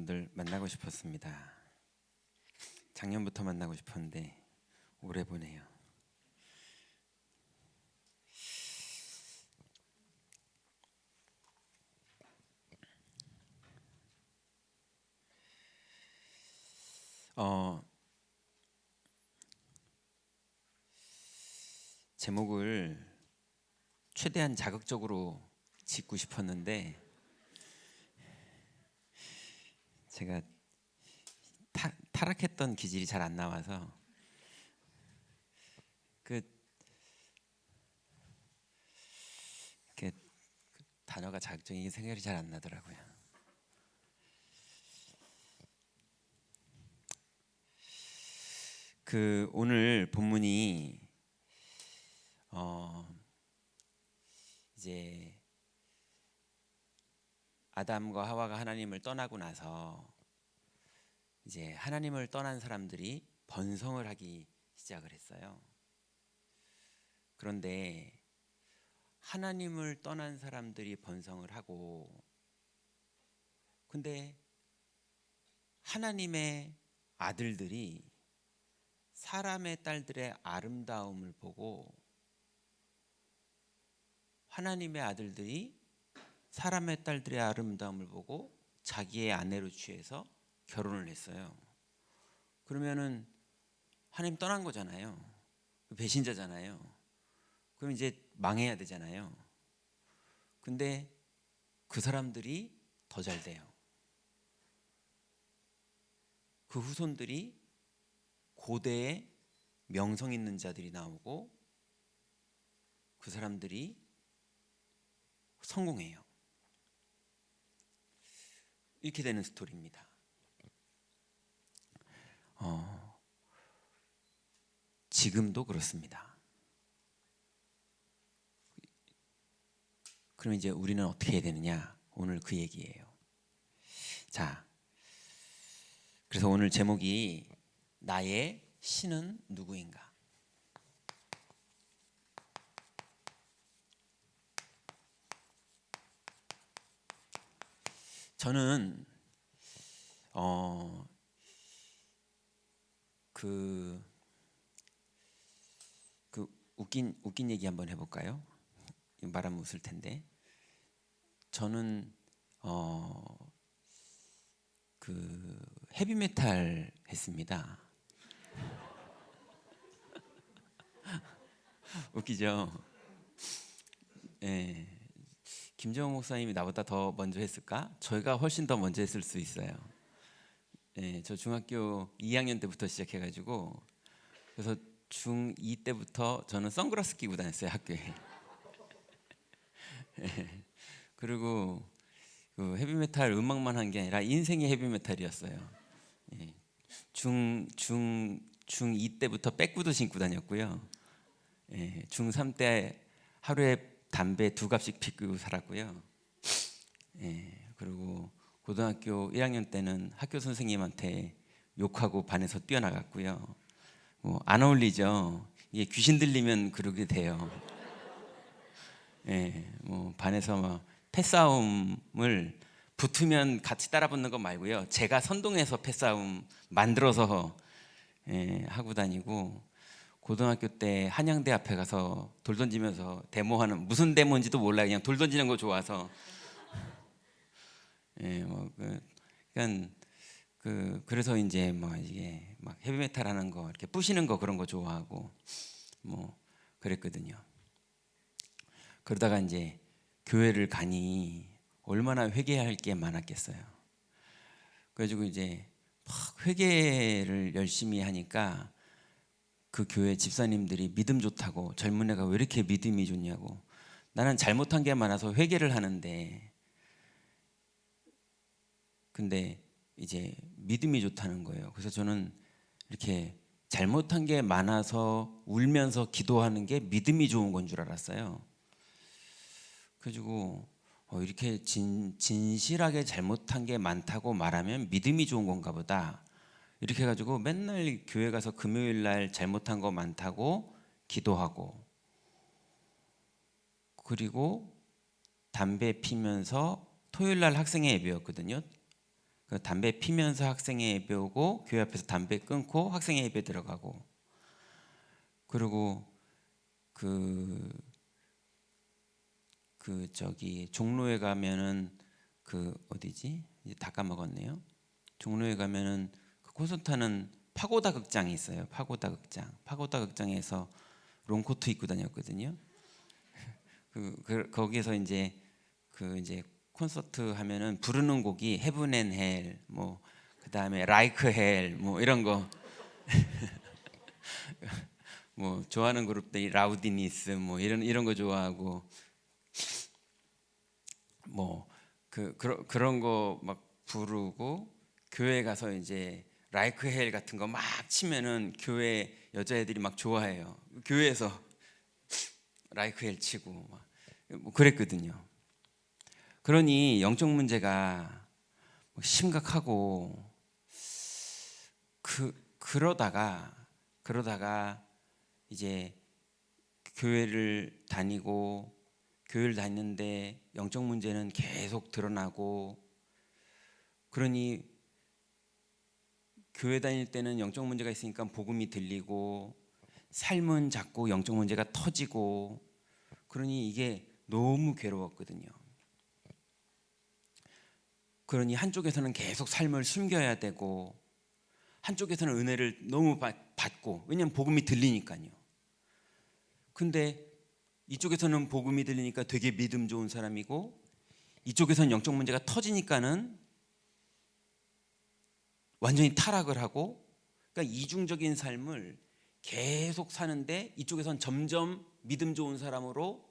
여러분들 만나고 싶었습니다. 작년부터 만나고 싶었는데 오래 보네요. 제목을 최대한 자극적으로 짓고 싶었는데 제가 타락했던 기질이 잘 안 나와서 그 단어가 자극적인 생각이 잘 안 나더라고요. 오늘 본문이 이제 아담과 하와가 하나님을 떠나고 나서 이제 하나님을 떠난 사람들이 번성을 하기 시작을 했어요. 그런데 하나님을 떠난 사람들이 번성을 하고, 근데 하나님의 아들들이 사람의 딸들의 아름다움을 보고, 하나님의 아들들이 사람의 딸들의 아름다움을 보고 자기의 아내로 취해서 결혼을 했어요. 그러면은 하나님 떠난 거잖아요. 배신자잖아요. 그럼 이제 망해야 되잖아요. 근데 그 사람들이 더 잘 돼요. 그 후손들이 고대에 명성 있는 자들이 나오고 그 사람들이 성공해요. 이렇게 되는 스토리입니다. 지금도 그렇습니다. 그럼 이제 우리는 어떻게 해야 되느냐? 오늘 그 얘기예요. 자, 그래서 오늘 제목이 나의 신은 누구인가? 저는 웃긴 얘기 한번 해볼까요? 말하면 웃을 텐데, 저는 헤비메탈 했습니다. 웃기죠? 예. 김정은 목사님이 나보다 더 먼저 했을까? 저희가 훨씬 더 먼저 했을 수 있어요. 예, 저 중학교 2학년 때부터 시작해가지고, 그래서 중2 때부터 저는 선글라스 끼고 다녔어요, 학교에. 예, 그리고 그 헤비메탈 음악만 한 게 아니라 인생이 헤비메탈이었어요. 예, 중2 때부터 백구도 신고 다녔고요. 예, 중3 때 하루에 담배 2갑씩 피우고 살았고요. 예, 그리고 고등학교 1학년 때는 학교 선생님한테 욕하고 반에서 뛰어나갔고요. 안 어울리죠. 이게 귀신 들리면 그러게 돼요. 예, 반에서 막 패싸움을 붙으면 같이 따라 붙는 거 말고요. 제가 선동해서 패싸움 만들어서 하고 다니고, 고등학교 때 한양대 앞에 가서 돌 던지면서 데모하는, 무슨 데모인지도 몰라, 그냥 돌 던지는 거 좋아서. 그러니까 그래서 이제 이게 막 헤비메탈 하는 거, 이렇게 부시는 거, 그런 거 좋아하고 그랬거든요. 그러다가 이제 교회를 가니 얼마나 회개할 게 많았겠어요. 그래가지고 이제 막 회개를 열심히 하니까 그 교회 집사님들이 믿음 좋다고, 젊은 애가 왜 이렇게 믿음이 좋냐고. 나는 잘못한 게 많아서 회개를 하는데, 근데 이제 믿음이 좋다는 거예요. 그래서 저는 이렇게 잘못한 게 많아서 울면서 기도하는 게 믿음이 좋은 건 줄 알았어요. 그래가지고 이렇게 진실하게 잘못한 게 많다고 말하면 믿음이 좋은 건가 보다, 이렇게 해가지고 맨날 교회 가서 금요일 날 잘못한 거 많다고 기도하고, 그리고 담배 피면서 토요일 날 학생회 예배였거든요. 그 담배 피면서 학생회 예배 오고 교회 앞에서 담배 끊고 학생회 예배 들어가고, 그리고 저기 종로에 가면은 그 어디지? 이제 다 까먹었네요. 종로에 가면은 그 콘서트 하는 파고다 극장이 있어요. 파고다 극장. 파고다 극장에서 롱코트 입고 다녔거든요. 거기에서 이제 콘서트 하면은 부르는 곡이 헤븐 앤 헬, 뭐 그다음에 라이크 헬, 뭐 이런 거. 뭐 좋아하는 그룹들이 라우디니스 뭐 이런 거 좋아하고, 뭐 그런 거 막 부르고, 교회 가서 이제 라이크 헬 같은 거 막 치면은 교회 여자애들이 막 좋아해요. 교회에서 라이크 헬 치고 뭐 그랬거든요. 그러니 영적 문제가 심각하고, 그러다가 이제 교회를 다니는데 영적 문제는 계속 드러나고, 그러니 교회 다닐 때는 영적 문제가 있으니까 복음이 들리고, 삶은 자꾸 영적 문제가 터지고, 그러니 이게 너무 괴로웠거든요. 그러니 한쪽에서는 계속 삶을 숨겨야 되고, 한쪽에서는 은혜를 너무 받고, 왜냐하면 복음이 들리니까요. 근데 이쪽에서는 복음이 들리니까 되게 믿음 좋은 사람이고, 이쪽에서는 영적 문제가 터지니까는 완전히 타락을 하고, 그러니까 이중적인 삶을 계속 사는데, 이쪽에서는 점점 믿음 좋은 사람으로,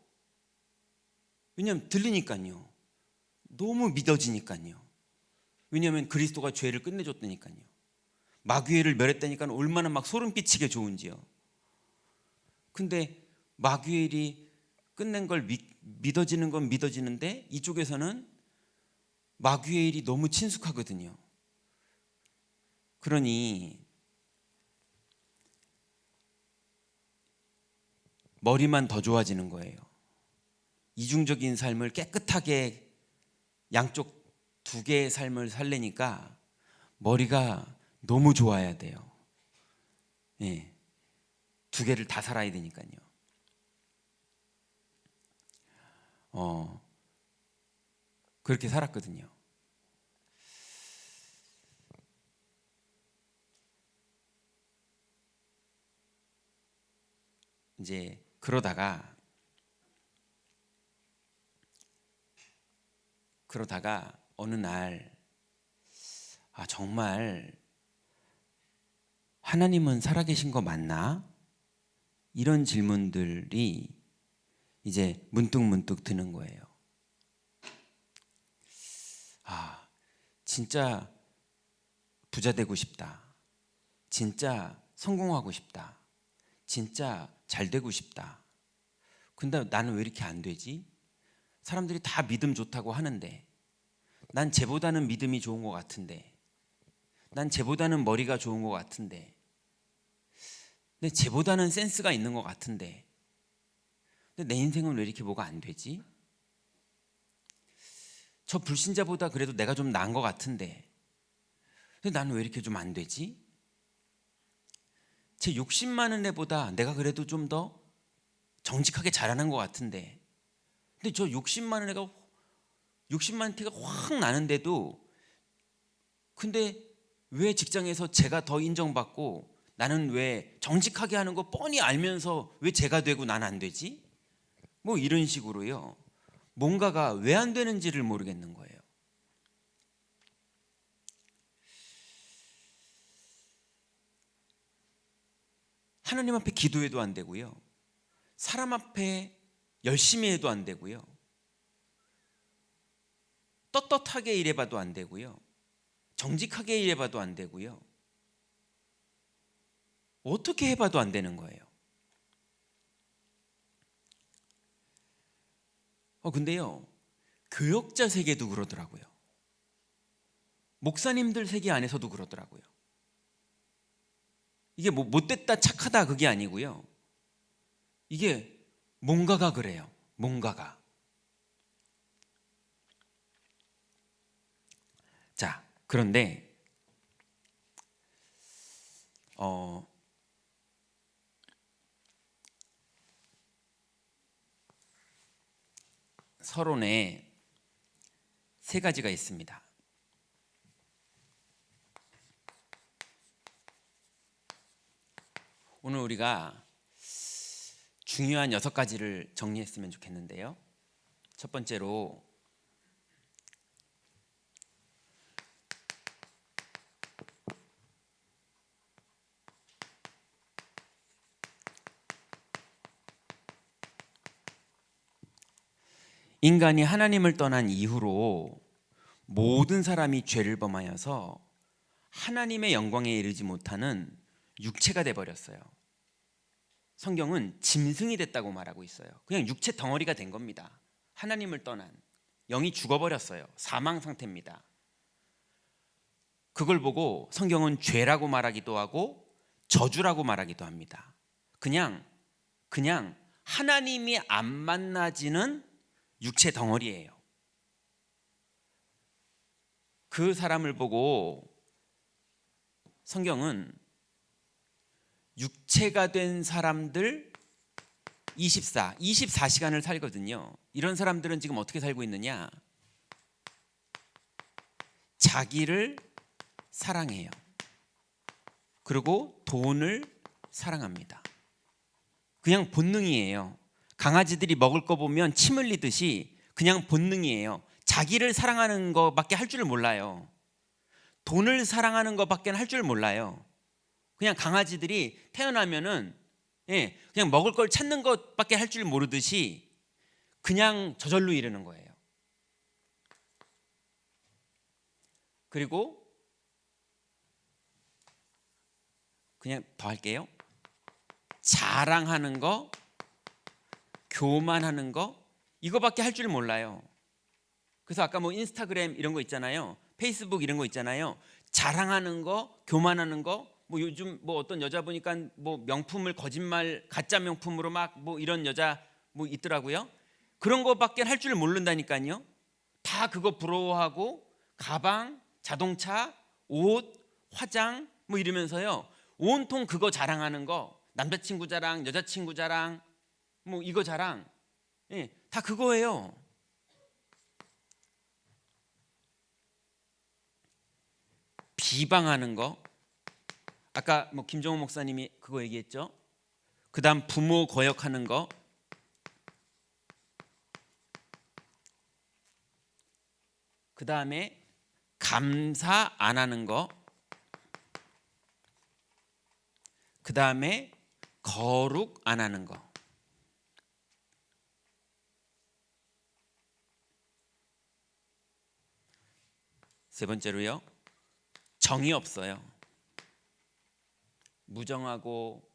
왜냐하면 들리니까요. 너무 믿어지니까요. 왜냐하면 그리스도가 죄를 끝내줬다니까요. 마귀를 멸했다니까 얼마나 막 소름 끼치게 좋은지요. 근데 마귀엘이 끝낸 걸 믿어지는 건 믿어지는데, 이쪽에서는 마귀엘이 너무 친숙하거든요. 그러니 머리만 더 좋아지는 거예요. 이중적인 삶을 깨끗하게 양쪽 두 개의 삶을 살려니까 머리가 너무 좋아야 돼요. 예, 두 개를 다 살아야 되니까요. 그렇게 살았거든요. 이제 그러다가 어느 날, 정말 하나님은 살아계신 거 맞나? 이런 질문들이 이제 문득 드는 거예요. 진짜 부자 되고 싶다. 진짜 성공하고 싶다. 진짜 잘 되고 싶다. 근데 나는 왜 이렇게 안 되지? 사람들이 다 믿음 좋다고 하는데, 난 쟤보다는 믿음이 좋은 것 같은데, 난 쟤보다는 머리가 좋은 것 같은데, 근데 쟤보다는 센스가 있는 것 같은데, 근데 내 인생은 왜 이렇게 뭐가 안 되지? 저 불신자보다 그래도 내가 좀 나은 것 같은데, 근데 나는 왜 이렇게 좀 안 되지? 제 욕심 많은 애보다 내가 그래도 좀 더 정직하게 잘하는 것 같은데, 근데 저 욕심 많은 티가 확 나는데도, 근데 왜 직장에서 제가 더 인정받고, 나는 왜 정직하게 하는 거 뻔히 알면서 왜 제가 되고 난 안 되지? 뭐 이런 식으로요. 뭔가가 왜 안 되는지를 모르겠는 거예요. 하나님 앞에 기도해도 안 되고요. 사람 앞에 열심히 해도 안 되고요. 떳떳하게 일해봐도 안 되고요. 정직하게 일해봐도 안 되고요. 어떻게 해봐도 안 되는 거예요. 근데요, 교역자 세계도 그러더라고요. 목사님들 세계 안에서도 그러더라고요. 이게 뭐 못됐다 착하다 그게 아니고요. 이게 뭔가가 그래요. 뭔가가. 자, 그런데 서론에 세 가지가 있습니다. 오늘 우리가 중요한 6가지를 정리했으면 좋겠는데요. 첫 번째로 인간이 하나님을 떠난 이후로 모든 사람이 죄를 범하여서 하나님의 영광에 이르지 못하는 육체가 돼버렸어요. 성경은 짐승이 됐다고 말하고 있어요. 그냥 육체 덩어리가 된 겁니다. 하나님을 떠난 영이 죽어버렸어요. 사망 상태입니다. 그걸 보고 성경은 죄라고 말하기도 하고 저주라고 말하기도 합니다. 그냥 하나님이 안 만나지는 육체 덩어리예요. 그 사람을 보고 성경은 육체가 된 사람들 24시간을 살거든요. 이런 사람들은 지금 어떻게 살고 있느냐? 자기를 사랑해요. 그리고 돈을 사랑합니다. 그냥 본능이에요. 강아지들이 먹을 거 보면 침 흘리듯이 그냥 본능이에요. 자기를 사랑하는 것밖에 할 줄 몰라요. 돈을 사랑하는 것밖에 할 줄 몰라요. 그냥 강아지들이 태어나면은 그냥 먹을 걸 찾는 것밖에 할 줄 모르듯이 그냥 저절로 이러는 거예요. 그리고 그냥 더 할게요. 자랑하는 거, 교만하는 거, 이거밖에 할 줄 몰라요. 그래서 아까 뭐 인스타그램 이런 거 있잖아요. 페이스북 이런 거 있잖아요. 자랑하는 거, 교만하는 거, 뭐 요즘 뭐 어떤 여자 보니까 뭐 명품을 거짓말 가짜 명품으로 막 뭐 이런 여자 뭐 있더라고요. 그런 거밖에 할 줄 모른다니까요. 다 그거 부러워하고 가방, 자동차, 옷, 화장 뭐 이러면서요. 온통 그거 자랑하는 거, 남자친구 자랑, 여자친구 자랑, 뭐 이거 자랑, 다 그거예요. 비방하는 거, 아까 뭐 김정호 목사님이 그거 얘기했죠. 그다음 부모 거역하는 거, 그다음에 감사 안 하는 거, 그다음에 거룩 안 하는 거. 세 번째로요, 정이 없어요. 무정하고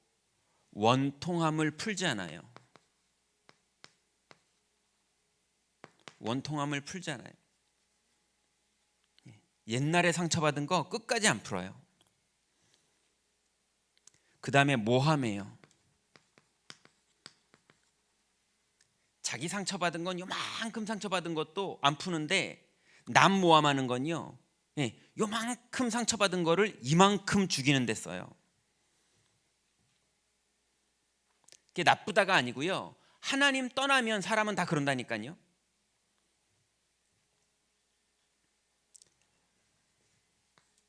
원통함을 풀지 않아요. 원통함을 풀지 않아요. 옛날에 상처받은 거 끝까지 안 풀어요. 그 다음에 모함해요. 자기 상처받은 건 요만큼 상처받은 것도 안 푸는데 남 모함하는 건요, 요만큼 상처받은 거를 이만큼 죽이는 데 써요. 그게 나쁘다가 아니고요, 하나님 떠나면 사람은 다 그런다니까요.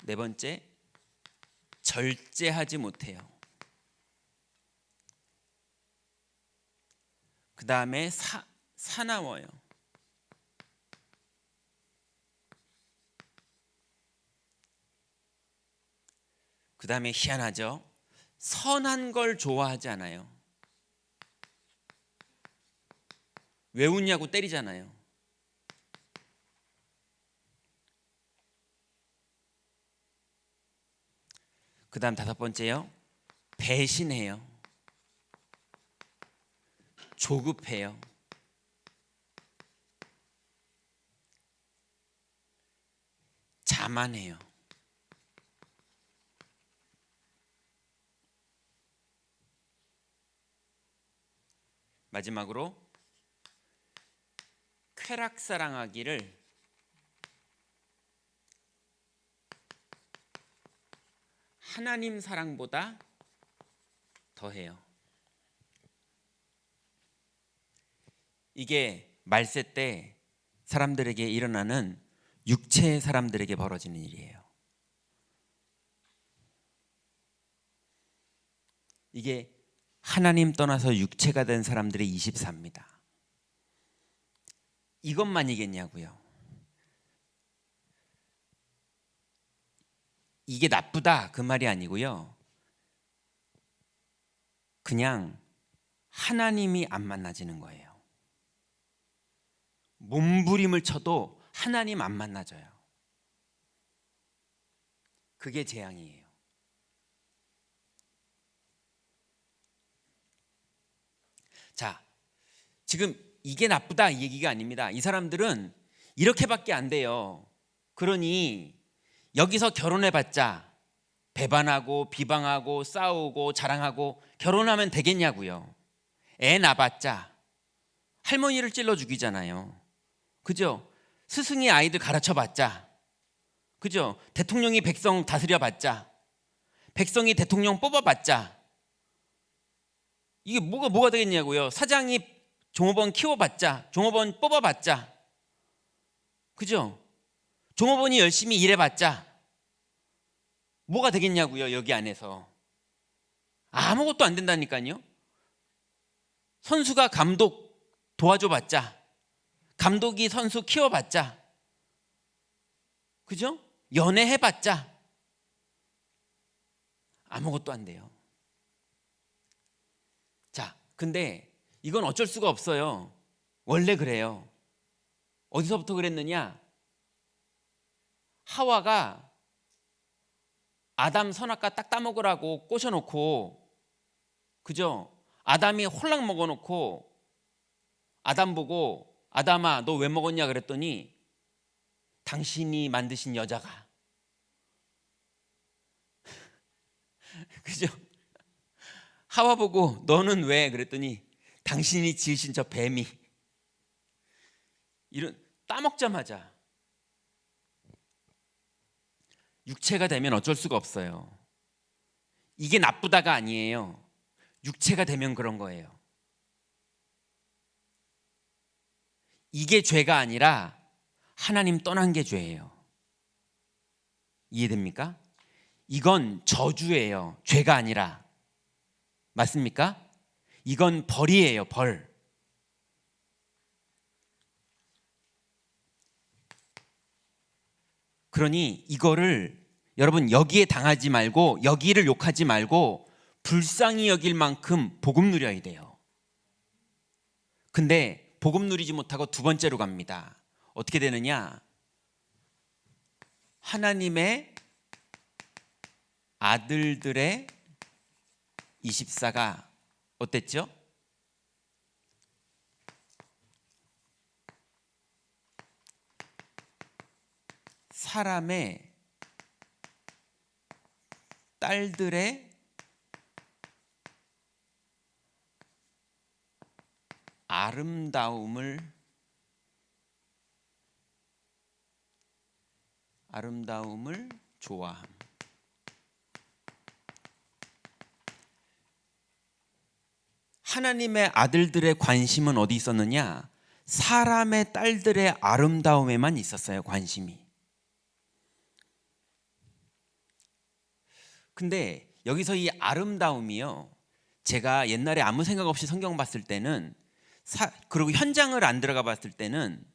네 번째, 절제하지 못해요. 그 다음에 사나워요. 그 다음에 희한하죠. 선한 걸 좋아하지 않아요. 왜 웃냐고 때리잖아요. 그 다음 다섯 번째요, 배신해요. 조급해요. 자만해요. 마지막으로 쾌락사랑하기를 하나님 사랑보다 더해요. 이게 말세 때 사람들에게 일어나는 육체의 사람들에게 벌어지는 일이에요. 이게 하나님 떠나서 육체가 된 사람들의 24입니다. 이것만이겠냐고요. 이게 나쁘다 그 말이 아니고요. 그냥 하나님이 안 만나지는 거예요. 몸부림을 쳐도 하나님 안 만나져요. 그게 재앙이에요. 자, 지금 이게 나쁘다 이 얘기가 아닙니다. 이 사람들은 이렇게밖에 안 돼요. 그러니 여기서 결혼해봤자 배반하고 비방하고 싸우고 자랑하고 결혼하면 되겠냐고요. 애 낳아봤자 할머니를 찔러 죽이잖아요. 그죠? 스승이 아이들 가르쳐봤자, 그죠? 대통령이 백성 다스려봤자, 백성이 대통령 뽑아봤자, 이게 뭐가 되겠냐고요. 사장이 종업원 키워봤자, 종업원 뽑아봤자, 그죠? 종업원이 열심히 일해봤자 뭐가 되겠냐고요. 여기 안에서 아무것도 안 된다니까요. 선수가 감독 도와줘봤자, 감독이 선수 키워봤자, 그죠? 연애해봤자 아무것도 안 돼요. 자, 근데 이건 어쩔 수가 없어요. 원래 그래요. 어디서부터 그랬느냐? 하와가 아담 선악과 딱 따먹으라고 꼬셔놓고, 그죠? 아담이 홀랑 먹어놓고 아담 보고, 아담아 너 왜 먹었냐 그랬더니 당신이 만드신 여자가 그죠? 하와 보고 너는 왜 그랬더니 당신이 지으신 저 뱀이. 이런 따먹자마자 육체가 되면 어쩔 수가 없어요. 이게 나쁘다가 아니에요. 육체가 되면 그런 거예요. 이게 죄가 아니라 하나님 떠난 게 죄예요. 이해됩니까? 이건 저주예요. 죄가 아니라. 맞습니까? 이건 벌이에요. 벌. 그러니 이거를 여러분 여기에 당하지 말고, 여기를 욕하지 말고 불쌍히 여길 만큼 복음 누려야 돼요. 근데 복음 누리지 못하고 두 번째로 갑니다. 어떻게 되느냐? 하나님의 아들들의 24가 어땠죠? 사람의 딸들의 아름다움을 좋아함. 하나님의 아들들의 관심은 어디 있었느냐? 사람의 딸들의 아름다움에만 있었어요. 관심이. 근데 여기서 이 아름다움이요, 제가 옛날에 아무 생각 없이 성경 봤을 때는, 그리고 현장을 안 들어가 봤을 때는,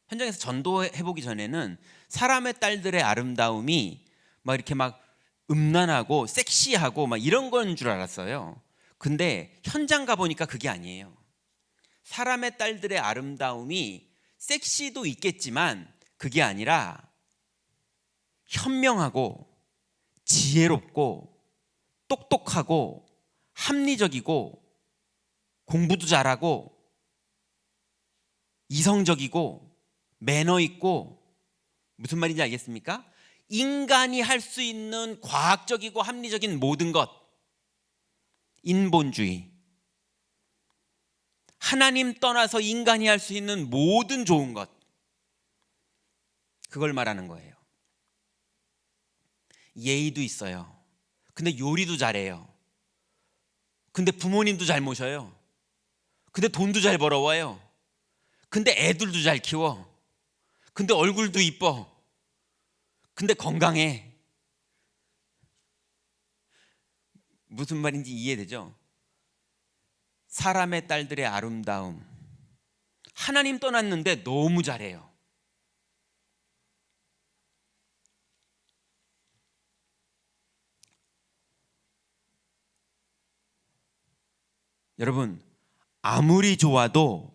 현장에서 전도해보기 전에는 사람의 딸들의 아름다움이 막 이렇게 막 음란하고 섹시하고 막 이런 건 줄 알았어요. 근데 현장 가보니까 그게 아니에요. 사람의 딸들의 아름다움이 섹시도 있겠지만 그게 아니라 현명하고 지혜롭고 똑똑하고 합리적이고 공부도 잘하고 이성적이고 매너 있고, 무슨 말인지 알겠습니까? 인간이 할 수 있는 과학적이고 합리적인 모든 것, 인본주의, 하나님 떠나서 인간이 할 수 있는 모든 좋은 것, 그걸 말하는 거예요. 예의도 있어요. 근데 요리도 잘해요. 근데 부모님도 잘 모셔요. 근데 돈도 잘 벌어와요. 근데 애들도 잘 키워. 근데 얼굴도 이뻐. 근데 건강해. 무슨 말인지 이해되죠? 사람의 딸들의 아름다움. 하나님 떠났는데 너무 잘해요. 여러분, 아무리 좋아도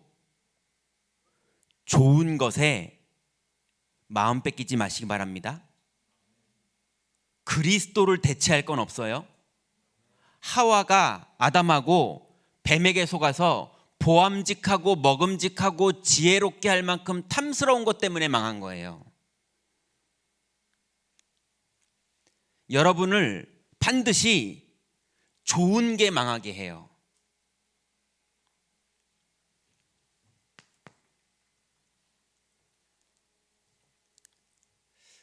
좋은 것에 마음 뺏기지 마시기 바랍니다. 그리스도를 대체할 건 없어요. 하와가 아담하고 뱀에게 속아서 보암직하고 먹음직하고 지혜롭게 할 만큼 탐스러운 것 때문에 망한 거예요. 여러분을 반드시 좋은 게 망하게 해요.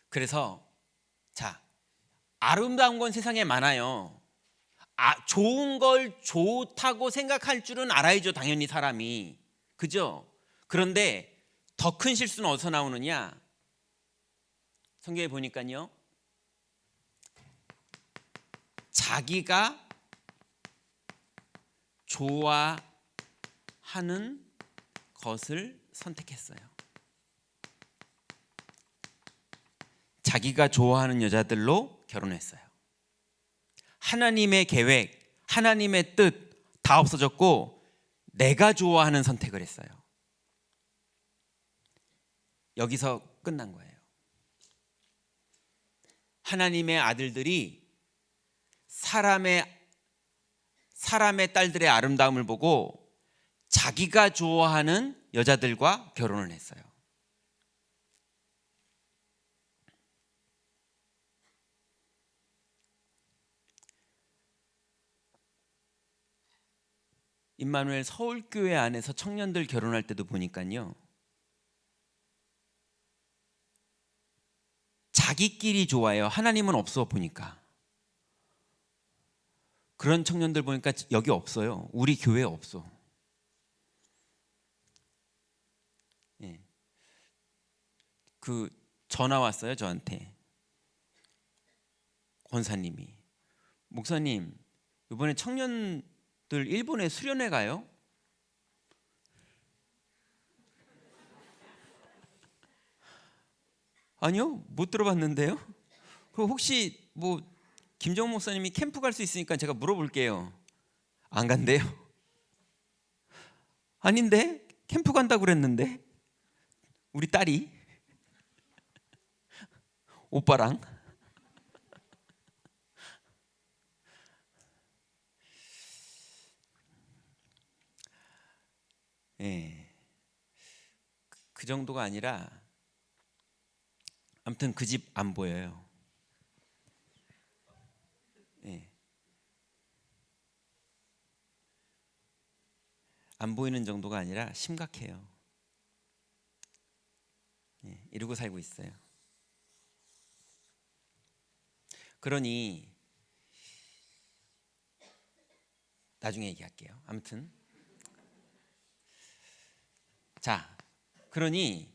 그래서 자, 아름다운 건 세상에 많아요. 좋은 걸 좋다고 생각할 줄은 알아야죠, 당연히 사람이. 그죠? 그런데 더 큰 실수는 어디서 나오느냐? 성경에 보니까요, 자기가 좋아하는 것을 선택했어요. 자기가 좋아하는 여자들로 결혼했어요. 하나님의 계획, 하나님의 뜻 다 없어졌고 내가 좋아하는 선택을 했어요. 여기서 끝난 거예요. 하나님의 아들들이 사람의 딸들의 아름다움을 보고 자기가 좋아하는 여자들과 결혼을 했어요. 임마누엘 서울교회 안에서 청년들 결혼할 때도 보니까요, 자기끼리 좋아요. 하나님은 없어 보니까. 그런 청년들 보니까 여기 없어요. 우리 교회에 없어. 예. 그 전화 왔어요, 저한테. 권사님이, 목사님, 이번에 청년들 일본에 수련회 가요? 아니요, 못 들어봤는데요. 그럼 혹시 뭐 김정은 목사님이 캠프 갈 수 있으니까 제가 물어볼게요. 안 간대요? 아닌데, 캠프 간다고 그랬는데 우리 딸이 오빠랑. 예, 그 정도가 아니라 아무튼 그 집 안 보여요. 예. 안 보이는 정도가 아니라 심각해요. 예, 이러고 살고 있어요. 그러니 나중에 얘기할게요. 아무튼 자, 그러니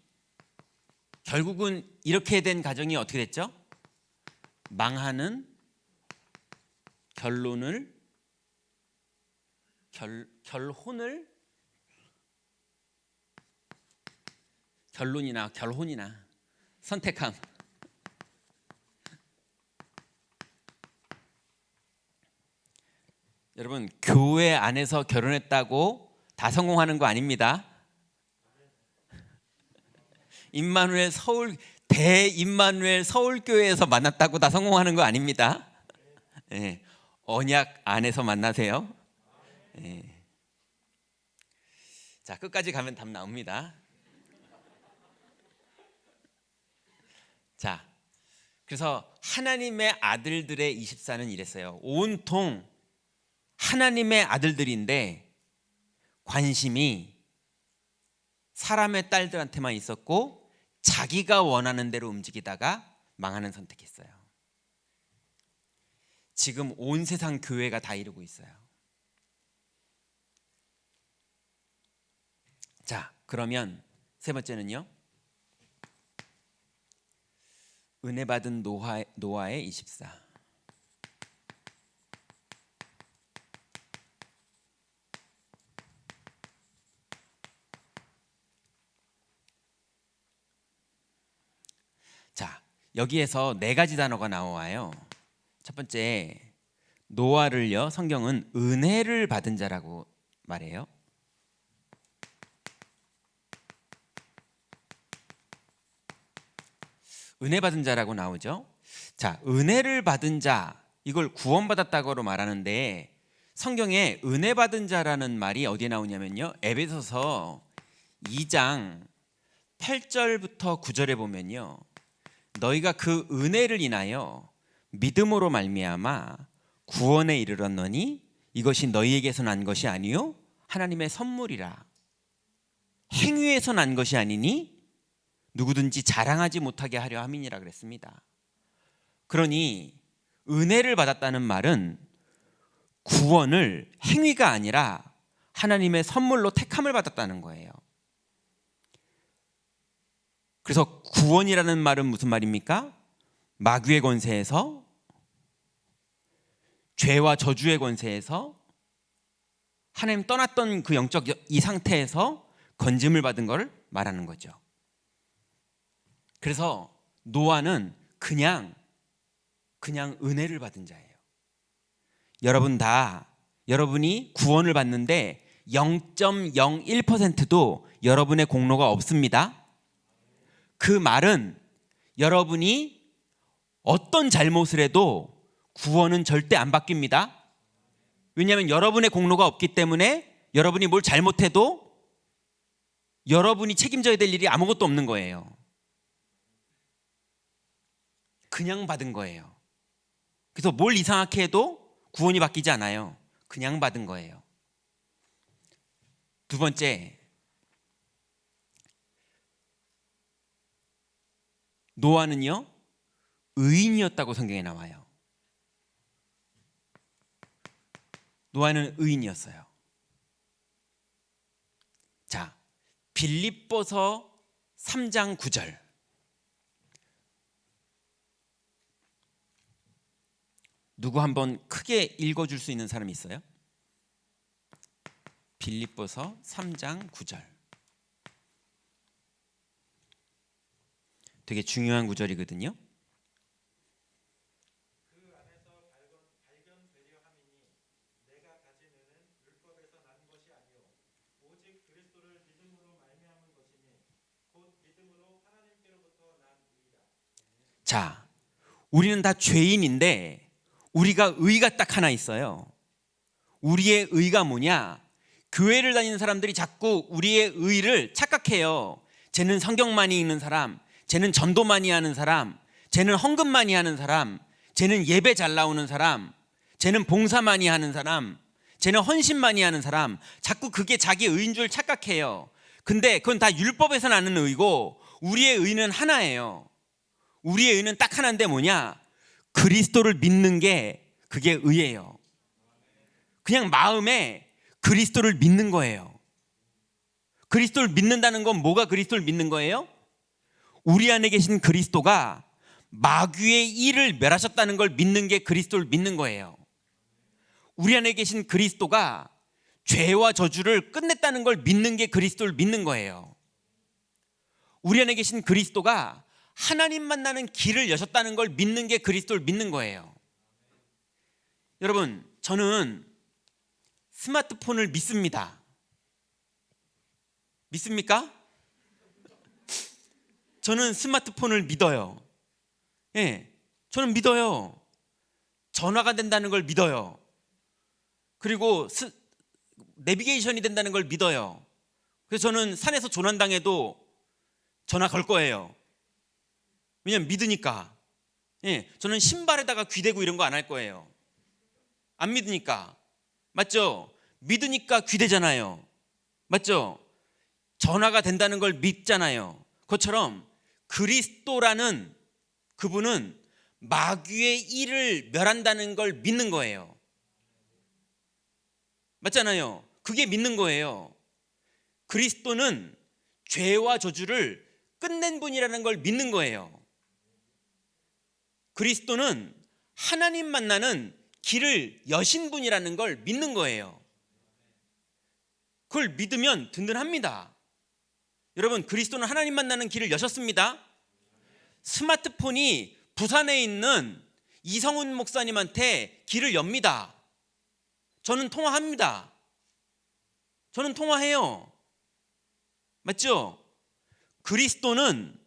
결국은 이렇게 된 가정이 어떻게 됐죠? 망하는 결혼을 선택함. 여러분, 교회 안에서 결혼했다고 다 성공하는 거 아닙니다. 대임마누엘 서울교회에서 만났다고 다 성공하는 거 아닙니다. 예, 언약 안에서 만나세요. 예. 자, 끝까지 가면 답 나옵니다. 자, 그래서 하나님의 아들들의 24는 이랬어요. 온통 하나님의 아들들인데 관심이 사람의 딸들한테만 있었고 자기가 원하는 대로 움직이다가 망하는 선택했어요. 지금 온 세상 교회가 다 이루고 있어요. 자, 그러면 세 번째는요. 은혜 받은 노아의 24. 자, 여기에서 네 가지 단어가 나와요. 첫 번째, 노아를요, 성경은 은혜를 받은 자라고 말해요. 은혜 받은 자라고 나오죠. 자, 은혜를 받은 자, 이걸 구원받았다고 말하는데 성경에 은혜 받은 자라는 말이 어디에 나오냐면요, 에베소서 2장 8절부터 9절에 보면요, 너희가 그 은혜를 인하여 믿음으로 말미암아 구원에 이르렀노니 이것이 너희에게서 난 것이 아니요 하나님의 선물이라. 행위에서 난 것이 아니니 누구든지 자랑하지 못하게 하려 함이니라 그랬습니다. 그러니 은혜를 받았다는 말은 구원을 행위가 아니라 하나님의 선물로 택함을 받았다는 거예요. 그래서 구원이라는 말은 무슨 말입니까? 마귀의 권세에서, 죄와 저주의 권세에서, 하나님 떠났던 그 영적 이 상태에서 건짐을 받은 것을 말하는 거죠. 그래서 노아는 그냥 은혜를 받은 자예요. 여러분이 구원을 받는데 0.01%도 여러분의 공로가 없습니다. 그 말은 여러분이 어떤 잘못을 해도 구원은 절대 안 바뀝니다. 왜냐하면 여러분의 공로가 없기 때문에 여러분이 뭘 잘못해도 여러분이 책임져야 될 일이 아무것도 없는 거예요. 그냥 받은 거예요. 그래서 뭘 이상하게 해도 구원이 바뀌지 않아요. 그냥 받은 거예요. 두 번째, 노아는요, 의인이었다고 성경에 나와요. 노아는 의인이었어요. 자, 빌립보서 3장 9절. 누구 한번 크게 읽어줄 수 있는 사람이 있어요? 빌립보서 3장 9절. 되게 중요한 구절이거든요. 그 안에서 발견되려 함이니 내가 가진 은은 율법에서 난 것이 아니요 오직 그리스도를 믿음으로 말미암은 것이니 곧 믿음으로 하나님께로부터 난 의라. 자, 우리는 다 죄인인데 우리가 의가 딱 하나 있어요. 우리의 의가 뭐냐? 교회를 다니는 사람들이 자꾸 우리의 의를 착각해요. 쟤는 성경 많이 읽는 사람, 쟤는 전도 많이 하는 사람, 쟤는 헌금 많이 하는 사람, 쟤는 예배 잘 나오는 사람, 쟤는 봉사 많이 하는 사람, 쟤는 헌신 많이 하는 사람, 자꾸 그게 자기 의인 줄 착각해요. 근데 그건 다 율법에서 나는 의고 우리의 의는 하나예요. 우리의 의는 딱 하나인데 뭐냐? 그리스도를 믿는 게 그게 의예요. 그냥 마음에 그리스도를 믿는 거예요. 그리스도를 믿는다는 건 뭐가 그리스도를 믿는 거예요? 우리 안에 계신 그리스도가 마귀의 일을 멸하셨다는 걸 믿는 게 그리스도를 믿는 거예요. 우리 안에 계신 그리스도가 죄와 저주를 끝냈다는 걸 믿는 게 그리스도를 믿는 거예요. 우리 안에 계신 그리스도가 하나님 만나는 길을 여셨다는 걸 믿는 게 그리스도를 믿는 거예요. 여러분, 저는 스마트폰을 믿습니다. 믿습니까? 저는 스마트폰을 믿어요. 예, 저는 믿어요. 전화가 된다는 걸 믿어요. 그리고 내비게이션이 된다는 걸 믿어요. 그래서 저는 산에서 조난당해도 전화 걸 거예요. 왜냐면 믿으니까. 예, 저는 신발에다가 귀대고 이런 거 안 할 거예요. 안 믿으니까. 맞죠? 믿으니까 귀대잖아요. 맞죠? 전화가 된다는 걸 믿잖아요. 그것처럼 그리스도라는 그분은 마귀의 일을 멸한다는 걸 믿는 거예요. 맞잖아요. 그게 믿는 거예요. 그리스도는 죄와 저주를 끝낸 분이라는 걸 믿는 거예요. 그리스도는 하나님 만나는 길을 여신 분이라는 걸 믿는 거예요. 그걸 믿으면 든든합니다. 여러분, 그리스도는 하나님 만나는 길을 여셨습니다. 스마트폰이 부산에 있는 이성훈 목사님한테 길을 엽니다. 저는 통화합니다. 저는 통화해요. 맞죠? 그리스도는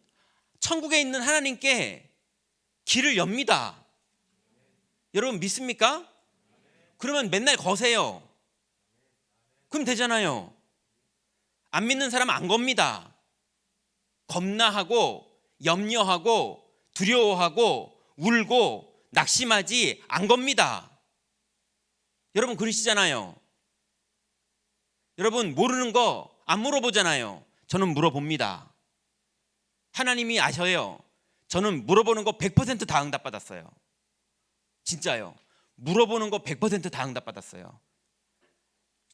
천국에 있는 하나님께 길을 엽니다. 여러분 믿습니까? 그러면 맨날 거세요. 그럼 되잖아요. 안 믿는 사람은 안 겁니다. 겁나하고 염려하고 두려워하고 울고 낙심하지 안 겁니다. 여러분 그러시잖아요. 여러분 모르는 거 안 물어보잖아요. 저는 물어봅니다. 하나님이 아셔요. 저는 물어보는 거 100% 다 응답받았어요. 진짜요. 물어보는 거 100% 다 응답받았어요.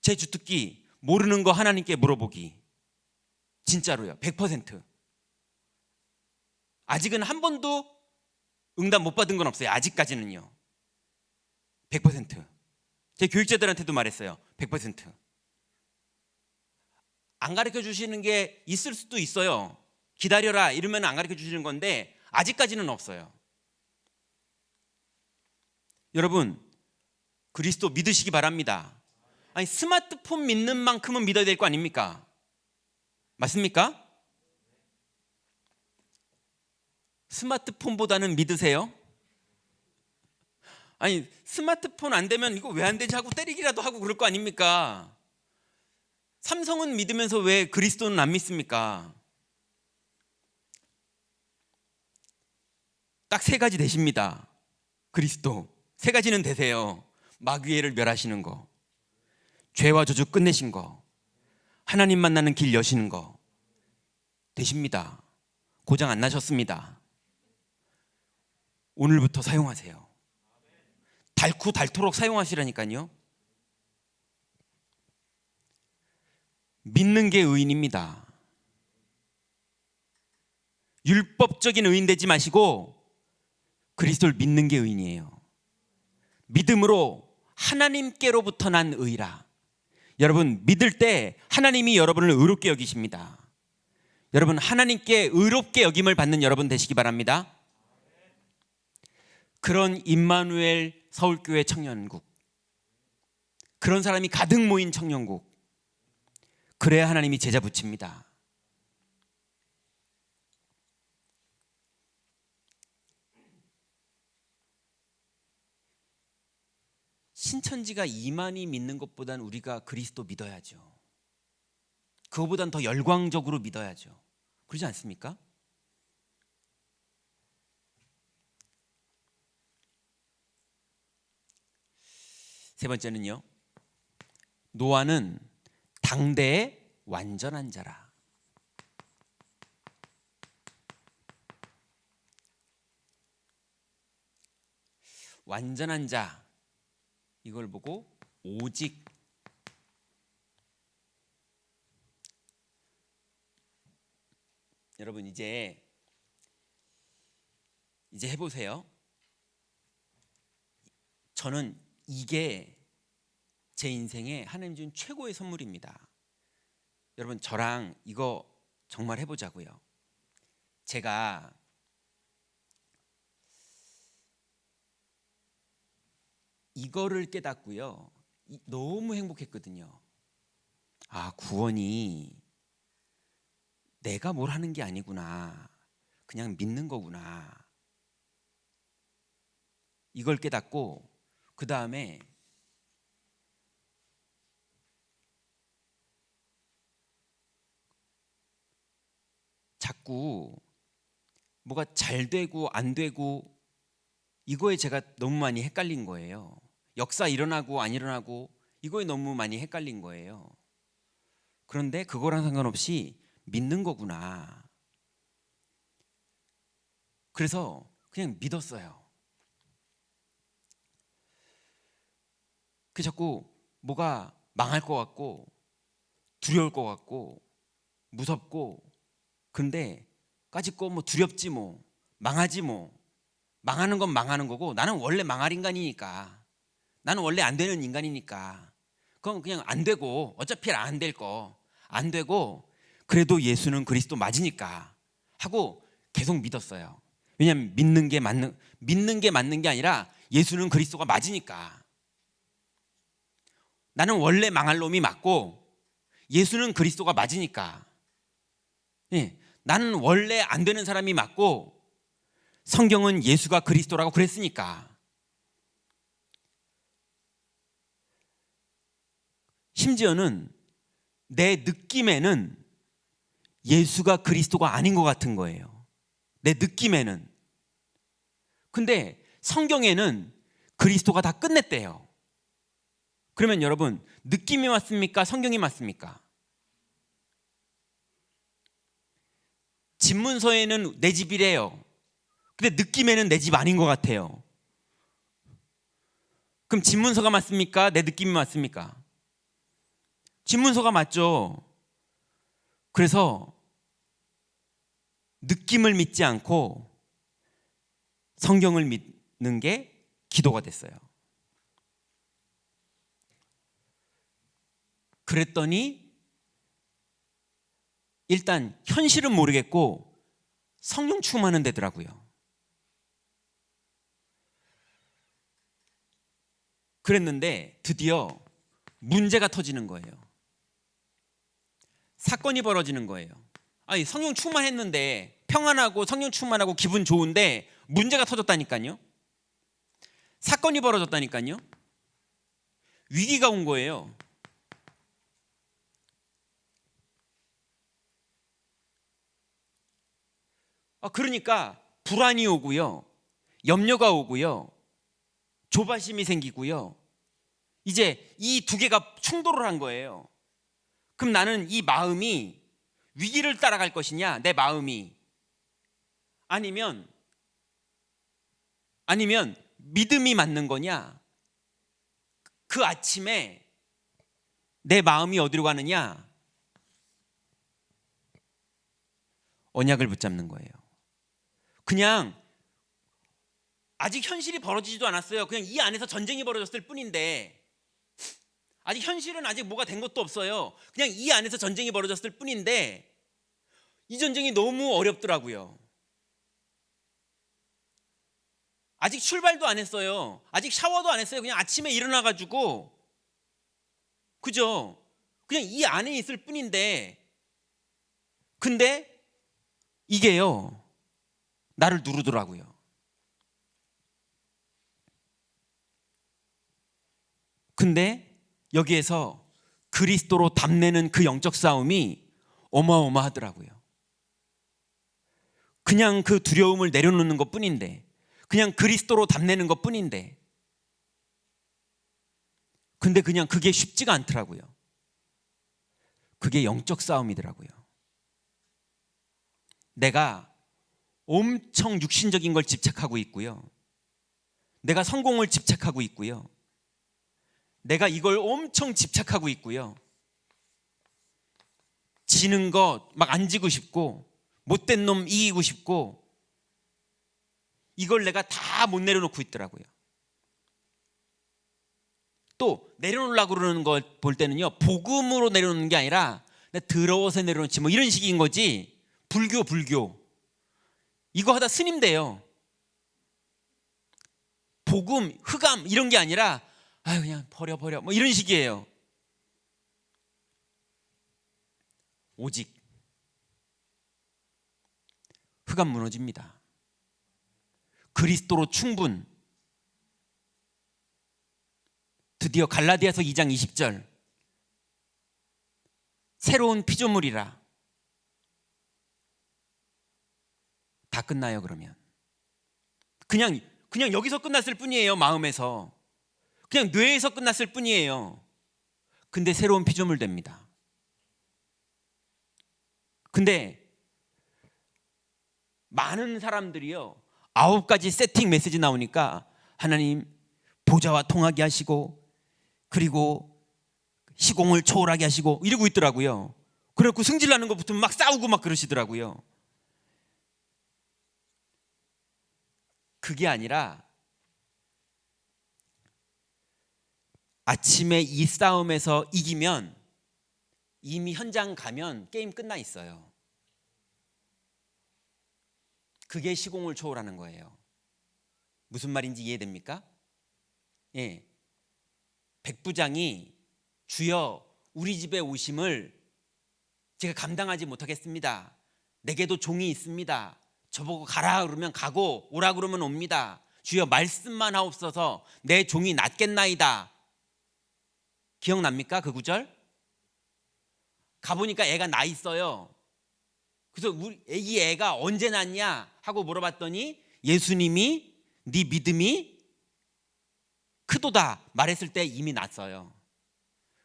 제 주특기 모르는 거 하나님께 물어보기. 진짜로요. 100%. 아직은 한 번도 응답 못 받은 건 없어요. 아직까지는요. 100%. 제 교육자들한테도 말했어요. 100%. 안 가르쳐 주시는 게 있을 수도 있어요. 기다려라 이러면 안 가르쳐 주시는 건데 아직까지는 없어요. 여러분 그리스도 믿으시기 바랍니다. 아니 스마트폰 믿는 만큼은 믿어야 될 거 아닙니까? 맞습니까? 스마트폰보다는 믿으세요? 아니 스마트폰 안 되면 이거 왜 안 되지 하고 때리기라도 하고 그럴 거 아닙니까? 삼성은 믿으면서 왜 그리스도는 안 믿습니까? 딱 세 가지 되십니다. 그리스도 세 가지는 되세요. 마귀를 멸하시는 거, 죄와 저주 끝내신 거, 하나님 만나는 길 여시는 거 되십니다. 고장 안 나셨습니다. 오늘부터 사용하세요. 닳고 닳도록 사용하시라니까요. 믿는 게 의인입니다. 율법적인 의인 되지 마시고 그리스도를 믿는 게 의인이에요. 믿음으로 하나님께로부터 난 의라. 여러분 믿을 때 하나님이 여러분을 의롭게 여기십니다. 여러분 하나님께 의롭게 여김을 받는 여러분 되시기 바랍니다. 그런 임마누엘 서울교회 청년국, 그런 사람이 가득 모인 청년국, 그래야 하나님이 제자 붙입니다. 신천지가 2만이 믿는 것보단 우리가 그리스도 믿어야죠. 그거보단 더 열광적으로 믿어야죠. 그러지 않습니까? 세 번째는요. 노아는 당대의 완전한 자라. 완전한 자, 이걸 보고 오직, 여러분 이제 해보세요. 저는 이게 제 인생에 하나님 준 최고의 선물입니다. 여러분 저랑 이거 정말 해보자고요. 제가 이거를 깨닫고요. 너무 행복했거든요. 아, 구원이 내가 뭘 하는 게 아니구나. 그냥 믿는 거구나. 이걸 깨닫고 그 다음에 자꾸 뭐가 잘 되고 안 되고 이거에 제가 너무 많이 헷갈린 거예요. 역사 일어나고 안 일어나고 이거에 너무 많이 헷갈린 거예요. 그런데 그거랑 상관없이 믿는 거구나. 그래서 그냥 믿었어요. 그 자꾸 뭐가 망할 것 같고 두려울 것 같고 무섭고, 근데 까짓 거 뭐 두렵지 뭐, 망하지 뭐, 망하는 건 망하는 거고, 나는 원래 망할 인간이니까, 나는 원래 안 되는 인간이니까 그건 그냥 안 되고, 어차피 안 될 거 안 되고, 그래도 예수는 그리스도 맞으니까 하고 계속 믿었어요. 왜냐하면 믿는 게 맞는 게 아니라 예수는 그리스도가 맞으니까. 나는 원래 망할 놈이 맞고 예수는 그리스도가 맞으니까. 예, 나는 원래 안 되는 사람이 맞고 성경은 예수가 그리스도라고 그랬으니까. 심지어는 내 느낌에는 예수가 그리스도가 아닌 것 같은 거예요. 내 느낌에는. 근데 성경에는 그리스도가 다 끝냈대요. 그러면 여러분, 느낌이 맞습니까? 성경이 맞습니까? 집문서에는 내 집이래요. 근데 느낌에는 내 집 아닌 것 같아요. 그럼 집문서가 맞습니까? 내 느낌이 맞습니까? 집문서가 맞죠. 그래서 느낌을 믿지 않고 성경을 믿는 게 기도가 됐어요. 그랬더니 일단 현실은 모르겠고 성령 충만은 되더라고요. 그랬는데 드디어 문제가 터지는 거예요. 사건이 벌어지는 거예요. 아니, 성령 충만했는데, 평안하고 성령 충만하고 기분 좋은데 문제가 터졌다니까요. 사건이 벌어졌다니까요. 위기가 온 거예요. 그러니까 불안이 오고요, 염려가 오고요, 조바심이 생기고요. 이제 이 두 개가 충돌을 한 거예요. 그럼 나는 이 마음이 위기를 따라갈 것이냐, 내 마음이, 아니면 믿음이 맞는 거냐. 그 아침에 내 마음이 어디로 가느냐, 언약을 붙잡는 거예요. 그냥 아직 현실이 벌어지지도 않았어요. 그냥 이 안에서 전쟁이 벌어졌을 뿐인데, 아직 현실은 아직 뭐가 된 것도 없어요. 그냥 이 안에서 전쟁이 벌어졌을 뿐인데 이 전쟁이 너무 어렵더라고요. 아직 출발도 안 했어요. 아직 샤워도 안 했어요. 그냥 아침에 일어나가지고, 그죠? 그냥 이 안에 있을 뿐인데, 근데 이게요, 나를 누르더라고요. 근데 여기에서 그리스도로 답내는 그 영적 싸움이 어마어마하더라고요. 그냥 그 두려움을 내려놓는 것 뿐인데, 그냥 그리스도로 답내는 것 뿐인데, 근데 그냥 그게 쉽지가 않더라고요. 그게 영적 싸움이더라고요. 내가 엄청 육신적인 걸 집착하고 있고요, 내가 성공을 집착하고 있고요, 내가 이걸 엄청 집착하고 있고요, 지는 거 막 안 지고 싶고, 못된 놈 이기고 싶고, 이걸 내가 다 못 내려놓고 있더라고요. 또 내려놓으려고 그러는 걸 볼 때는요, 복음으로 내려놓는 게 아니라 더러워서 내려놓지 뭐 이런 식인 거지. 불교 이거 하다 스님 돼요. 복음, 흑암 이런 게 아니라 아유 그냥 버려 뭐 이런 식이에요. 오직 흑암 무너집니다. 그리스도로 충분. 드디어 갈라디아서 2장 20절, 새로운 피조물이라. 다 끝나요. 그러면 그냥 여기서 끝났을 뿐이에요. 마음에서, 그냥 뇌에서 끝났을 뿐이에요. 근데 새로운 피조물 됩니다. 근데 많은 사람들이요, 9가지 세팅 메시지 나오니까 하나님 보좌와 통하게 하시고 그리고 시공을 초월하게 하시고 이러고 있더라고요. 그래갖고 승질나는 것 붙으면 막 싸우고 막 그러시더라고요. 그게 아니라 아침에 이 싸움에서 이기면 이미 현장 가면 게임 끝나 있어요. 그게 시공을 초월하는 거예요. 무슨 말인지 이해됩니까? 예. 백부장이 주여 우리 집에 오심을 제가 감당하지 못하겠습니다. 내게도 종이 있습니다. 저보고 가라 그러면 가고 오라 그러면 옵니다. 주여 말씀만 하옵소서 내 종이 낫겠나이다. 기억납니까? 그 구절? 가보니까 애가 나 있어요. 그래서 이 애가 언제 낳냐 하고 물어봤더니 예수님이 네 믿음이 크도다 말했을 때 이미 났어요.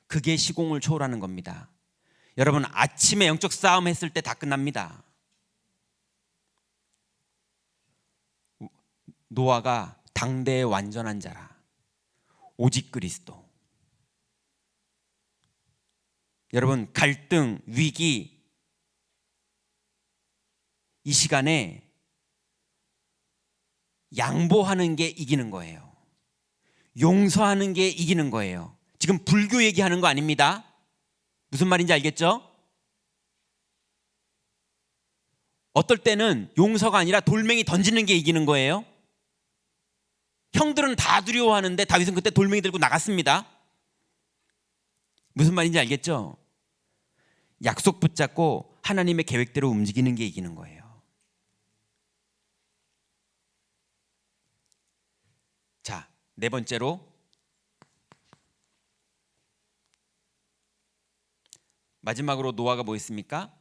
그게 시공을 초월하는 겁니다. 여러분 아침에 영적 싸움 했을 때 다 끝납니다. 노아가 당대의 완전한 자라. 오직 그리스도. 여러분 갈등, 위기 이 시간에 양보하는 게 이기는 거예요. 용서하는 게 이기는 거예요. 지금 불교 얘기하는 거 아닙니다. 무슨 말인지 알겠죠? 어떨 때는 용서가 아니라 돌멩이 던지는 게 이기는 거예요. 형들은 다 두려워하는데 다윗은 그때 돌멩이 들고 나갔습니다. 무슨 말인지 알겠죠? 약속 붙잡고 하나님의 계획대로 움직이는 게 이기는 거예요. 자, 네 번째로 마지막으로 노아가 뭐 했습니까?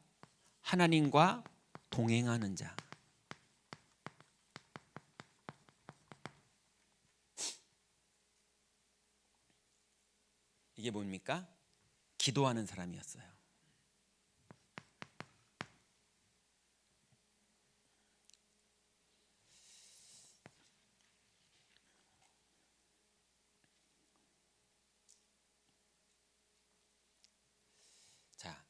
하나님과 동행하는 자. 이게 뭡니까? 기도하는 사람이었어요. 자,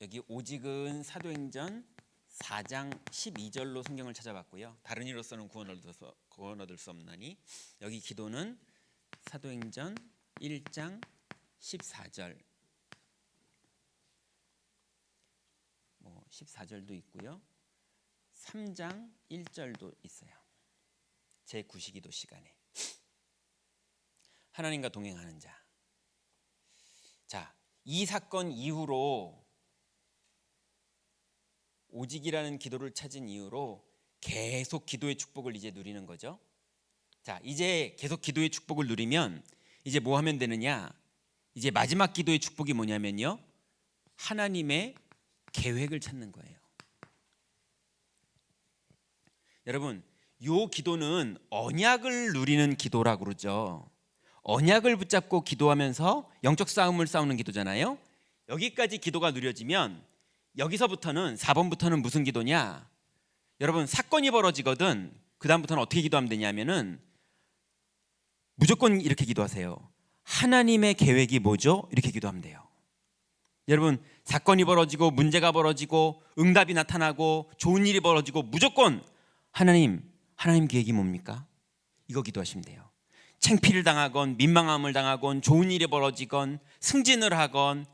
여기 오직은 사도행전 4장 12절로 성경을 찾아봤고요. 다른 이로서는 구원 얻을 수 없나니 여기 기도는 사도행전 1장 14절 14절도 있고요. 3장 1절도 있어요. 제9시기도 시간에 하나님과 동행하는 자. 자, 이 사건 이후로 오직이라는 기도를 찾은 이후로 계속 기도의 축복을 이제 누리는 거죠. 자, 이제 계속 기도의 축복을 누리면 이제 뭐 하면 되느냐? 이제 마지막 기도의 축복이 뭐냐면요. 하나님의 계획을 찾는 거예요. 여러분, 요 기도는 언약을 누리는 기도라고 그러죠. 언약을 붙잡고 기도하면서 영적 싸움을 싸우는 기도잖아요. 여기까지 기도가 누려지면 여기서부터는 4번부터는 무슨 기도냐? 여러분 사건이 벌어지거든 그 다음부터는 어떻게 기도하면 되냐면은 무조건 이렇게 기도하세요. 하나님의 계획이 뭐죠? 이렇게 기도하면 돼요. 여러분 사건이 벌어지고 문제가 벌어지고 응답이 나타나고 좋은 일이 벌어지고 무조건 하나님 계획이 뭡니까? 이거 기도하시면 돼요. 창피를 당하건 민망함을 당하건 좋은 일이 벌어지건 승진을 하건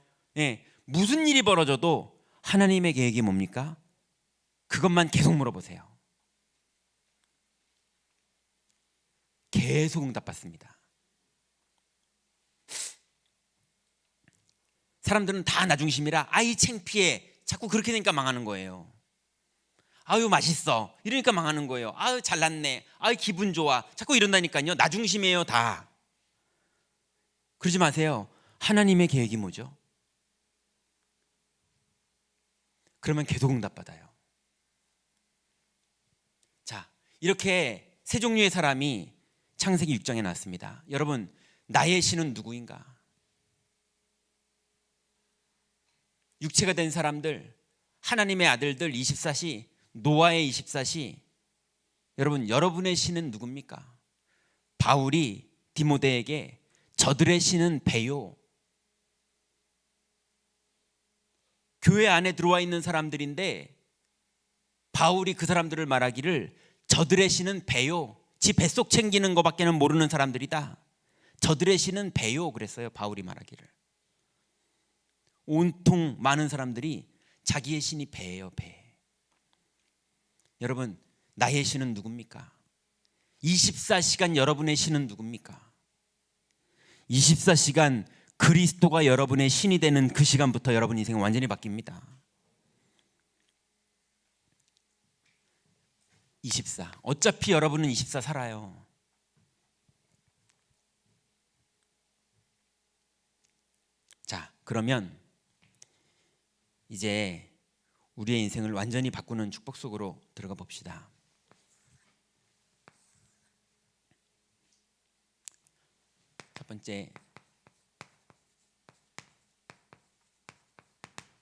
무슨 일이 벌어져도 하나님의 계획이 뭡니까? 그것만 계속 물어보세요. 계속 응답받습니다. 사람들은 다 나 중심이라 아이 창피해 자꾸 그렇게 되니까 망하는 거예요. 아유 맛있어 이러니까 망하는 거예요. 아유 잘났네 아유 기분 좋아 자꾸 이런다니까요. 나 중심이에요 다. 그러지 마세요. 하나님의 계획이 뭐죠? 그러면 계속 응답받아요. 자, 이렇게 세 종류의 사람이 창세기 6장에 나왔습니다. 여러분 나의 신은 누구인가? 육체가 된 사람들, 하나님의 아들들 24시, 노아의 24시. 여러분 여러분의 신은 누굽니까? 바울이 디모데에게 저들의 신은 배요. 교회 안에 들어와 있는 사람들인데 바울이 그 사람들을 말하기를 저들의 신은 배요. 지 뱃속 챙기는 것밖에는 모르는 사람들이다. 저들의 신은 배요 그랬어요. 바울이 말하기를. 온통 많은 사람들이 자기의 신이 배예요. 배. 여러분, 나의 신은 누굽니까? 24시간 여러분의 신은 누굽니까? 24시간 그리스도가 여러분의 신이 되는 그 시간부터 여러분 인생은 완전히 바뀝니다. 24. 어차피 여러분은 24 살아요. 자, 그러면 이제 우리의 인생을 완전히 바꾸는 축복 속으로 들어가 봅시다. 첫 번째,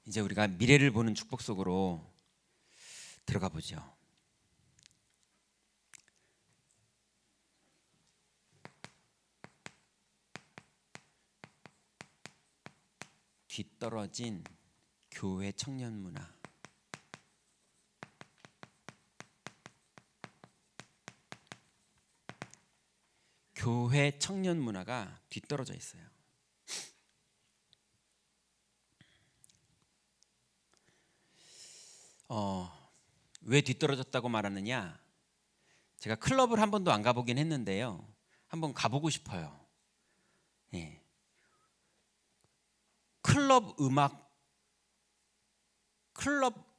이제 우리가 미래를 보는 축복 속으로 들어가 보죠. 뒤떨어진 교회 청년 문화. 교회 청년 문화가 뒤떨어져 있어요. 왜 뒤떨어졌다고 말하느냐? 제가 클럽을 한 번도 안 가보긴 했는데요. 한번 가보고 싶어요. 예. 클럽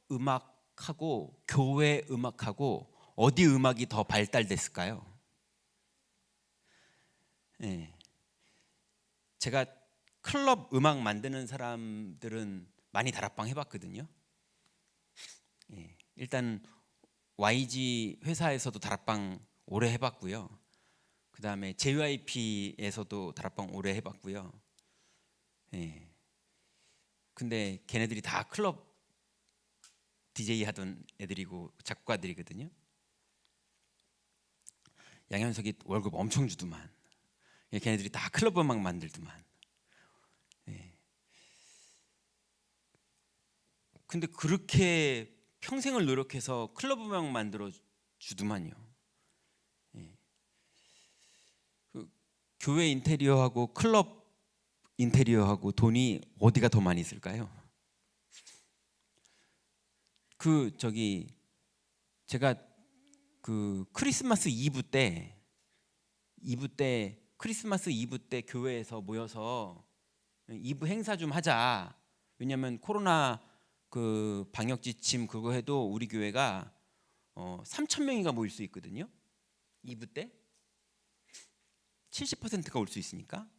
음악하고 교회 음악하고 어디 음악이 더 발달됐을까요? 예. 제가 클럽 음악 만드는 사람들은 많이 다락방 해봤거든요. 예. 일단 YG 회사에서도 다락방 오래 해봤고요. 그 다음에 JYP에서도 다락방 오래 해봤고요. 예. 근데 걔네들이 다 클럽 DJ 하던 애들이고 작곡가들이거든요. 양현석이 월급 엄청 주더만. 예, 걔네들이 다 클럽 음악 만들더만. 예. 근데 그렇게 평생을 노력해서 클럽 음악 만들어 주더만요. 예. 그 교회 인테리어하고 클럽 인테리어하고 돈이 어디가 더 많이 있을까요? 제가 그 크리스마스 이브 때 크리스마스 이브 때 교회에서 모여서 이브 행사 좀 하자. 왜냐하면 코로나 그 방역 지침 그거 해도 우리 교회가 3,000명이가 모일 수 있거든요. 이브 때 70%가 올 수 있으니까